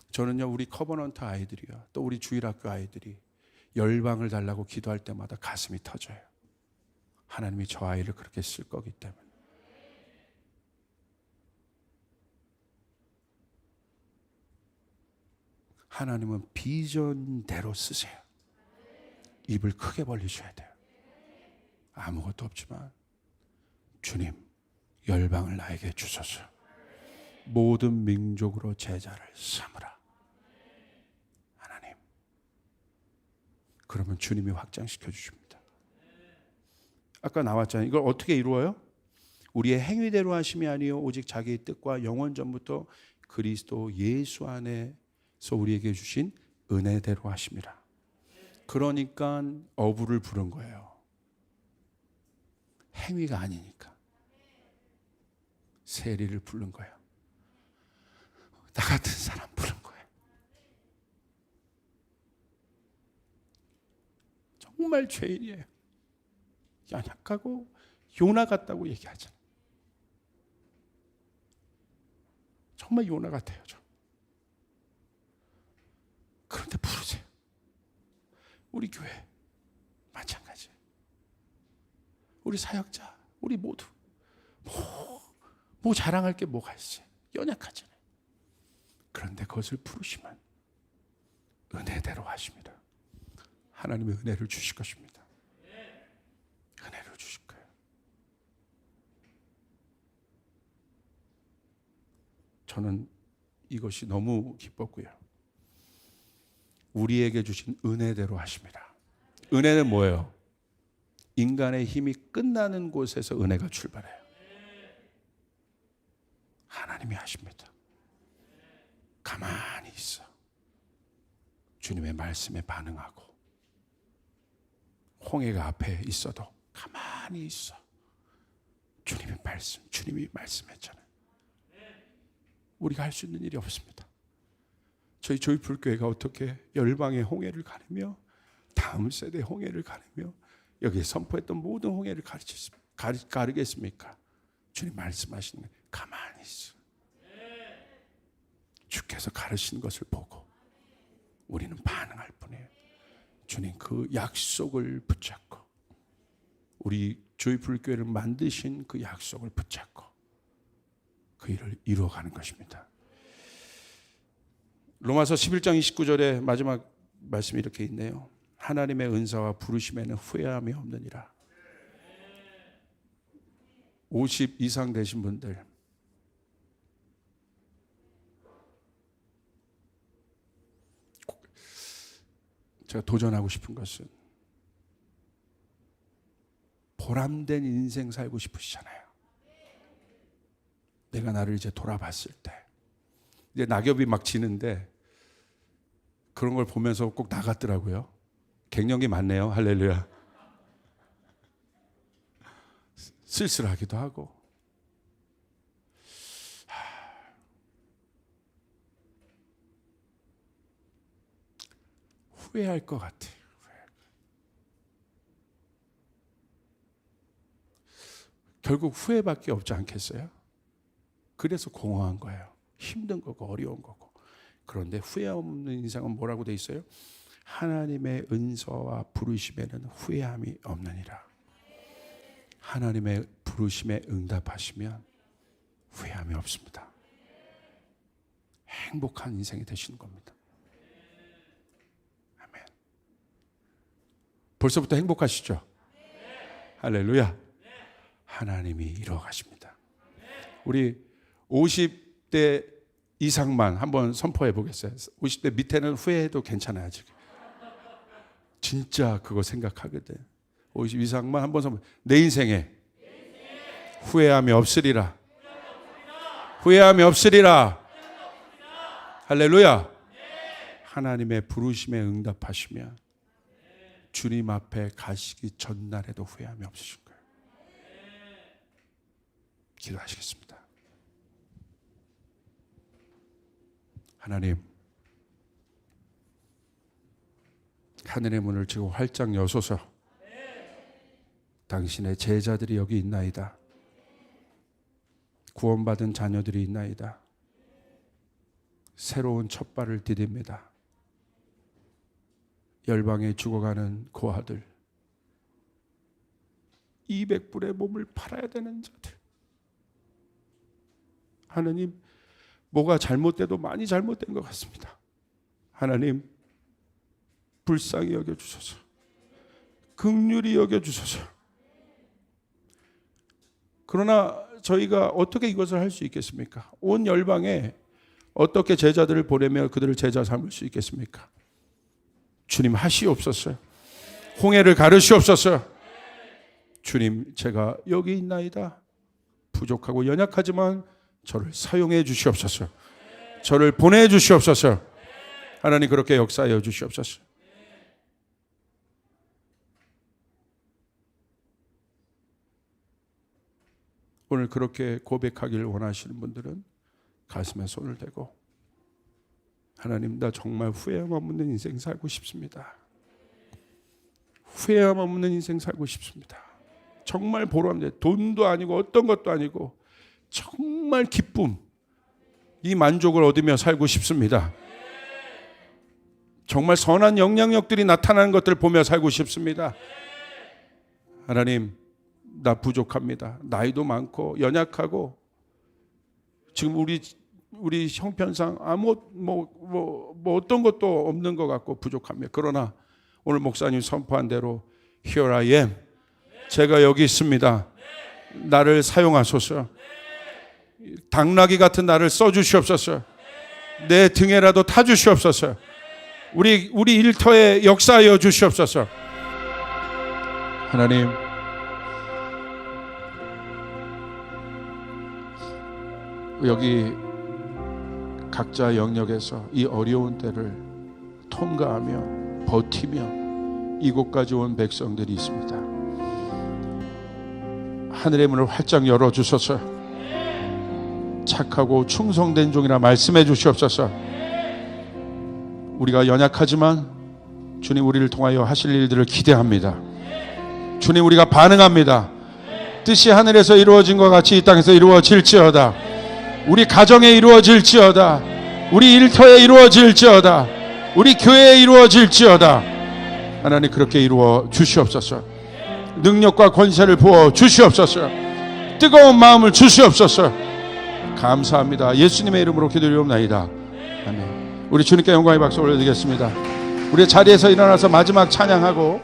[SPEAKER 1] 저는요, 우리 커버넌트 아이들이요, 또 우리 주일학교 아이들이 열방을 달라고 기도할 때마다 가슴이 터져요. 하나님이 저 아이를 그렇게 쓸 거기 때문에. 하나님은 비전대로 쓰세요. 입을 크게 벌리셔야 돼요. 아무것도 없지만 주님, 열방을 나에게 주소서. 모든 민족으로 제자를 삼으라. 하나님. 그러면 주님이 확장시켜 주십니다. 아까 나왔잖아요. 이걸 어떻게 이루어요? 우리의 행위대로 하심이 아니요 오직 자기의 뜻과 영원 전부터 그리스도 예수 안에서 우리에게 주신 은혜대로 하심이라. 그러니까 어부를 부른 거예요. 행위가 아니니까. 세리를 부른 거예요. 나 같은 사람 부른 거예요. 정말 죄인이에요. 연약하고 요나 같다고 얘기하잖아요. 정말 요나 같아요. 저. 그런데 부르세요. 우리 교회 마찬가지. 우리 사역자, 우리 모두 뭐 자랑할 게 뭐가 있어요. 연약하잖아요. 그런데 그것을 부르시면 은혜대로 하십니다. 하나님의 은혜를 주실 것입니다. 은혜를 주실 거예요. 저는 이것이 너무 기뻤고요. 우리에게 주신 은혜대로 하십니다. 은혜는 뭐예요? 인간의 힘이 끝나는 곳에서 은혜가 출발해요. 하나님이 하십니다. 가만히 있어. 주님의 말씀에 반응하고, 홍해가 앞에 있어도 가만히 있어. 주님의 말씀, 주님이 말씀했잖아요. 우리가 할 수 있는 일이 없습니다. 저희 조이풀교회가 어떻게 열방의 홍해를 가르며 다음 세대 홍해를 가르며 여기에 선포했던 모든 홍해를 가르겠습니까? 주님 말씀하시는 거예요. 가만히 있어. 주께서 가르치는 것을 보고 우리는 반응할 뿐이에요. 주님 그 약속을 붙잡고, 우리 조이풀교회를 만드신 그 약속을 붙잡고 그 일을 이루어가는 것입니다. 로마서 11장 29절에 마지막 말씀이 이렇게 있네요. 하나님의 은사와 부르심에는 후회함이 없느니라. 50 이상 되신 분들, 제가 도전하고 싶은 것은, 보람된 인생 살고 싶으시잖아요. 내가 나를 이제 돌아봤을 때, 이제 낙엽이 막 지는데 그런 걸 보면서 꼭 나갔더라고요. 갱년기 많네요. 할렐루야. 쓸쓸하기도 하고. 후회할 것 같아요. 결국 후회밖에 없지 않겠어요? 그래서 공허한 거예요. 힘든 거고 어려운 거고. 그런데 후회 없는 인생은 뭐라고 돼 있어요? 하나님의 은서와 부르심에는 후회함이 없느니라. 하나님의 부르심에 응답하시면 후회함이 없습니다. 행복한 인생이 되시는 겁니다. 아멘. 벌써부터 행복하시죠? 할렐루야. 하나님이 이루어 가십니다. 우리 50대 이상만 한번 선포해 보겠어요. 50대 밑에는 후회해도 괜찮아요. 아직. 진짜 그거 생각하거든. 50 이상만 한번 선포. 내 인생에 후회함이 없으리라. 후회함이 없으리라. 할렐루야. 하나님의 부르심에 응답하시면 주님 앞에 가시기 전날에도 후회함이 없으실 거예요. 기도하시겠습니다. 하나님, 하늘의 문을 지금 활짝 여소서. 당신의 제자들이 여기 있나이다. 구원받은 자녀들이 있나이다. 새로운 첫발을 디딥니다. 열방에 죽어가는 고아들, 200불의 몸을 팔아야 되는 자들, 하나님, 뭐가 잘못돼도 많이 잘못된 것 같습니다. 하나님, 불쌍히 여겨주소서. 긍휼히 여겨주소서. 그러나 저희가 어떻게 이것을 할 수 있겠습니까? 온 열방에 어떻게 제자들을 보내며 그들을 제자 삼을 수 있겠습니까? 주님 하시옵소서. 홍해를 가르시옵소서. 주님, 제가 여기 있나이다. 부족하고 연약하지만 저를 사용해 주시옵소서. 저를 보내 주시옵소서. 하나님, 그렇게 역사하여 주시옵소서. 오늘 그렇게 고백하기를 원하시는 분들은 가슴에 손을 대고, 하나님, 나 정말 후회함 없는 인생 살고 싶습니다. 후회함 없는 인생 살고 싶습니다. 정말 보람돼. 돈도 아니고 어떤 것도 아니고 정말 기쁨, 이 만족을 얻으며 살고 싶습니다. 정말 선한 영향력들이 나타나는 것들을 보며 살고 싶습니다. 하나님, 나 부족합니다. 나이도 많고 연약하고 지금 우리 형편상 아무 뭐 어떤 것도 없는 것 같고 부족합니다. 그러나 오늘 목사님 선포한 대로 Here I am. 제가 여기 있습니다. 나를 사용하소서. 당나귀 같은 나를 써주시옵소서. 내 등에라도 타주시옵소서. 우리 일터에 역사하여 주시옵소서. 하나님, 여기 각자 영역에서 이 어려운 때를 통과하며 버티며 이곳까지 온 백성들이 있습니다. 하늘의 문을 활짝 열어주소서. 착하고 충성된 종이라 말씀해 주시옵소서. 우리가 연약하지만 주님, 우리를 통하여 하실 일들을 기대합니다. 주님, 우리가 반응합니다. 뜻이 하늘에서 이루어진 것 같이 이 땅에서 이루어질지어다. 우리 가정에 이루어질지어다. 우리 일터에 이루어질지어다. 우리 교회에 이루어질지어다. 하나님, 그렇게 이루어 주시옵소서. 능력과 권세를 부어 주시옵소서. 뜨거운 마음을 주시옵소서. 감사합니다. 예수님의 이름으로 기도드리옵나이다. 아멘. 우리 주님께 영광의 박수 올려드리겠습니다. 우리 자리에서 일어나서 마지막 찬양하고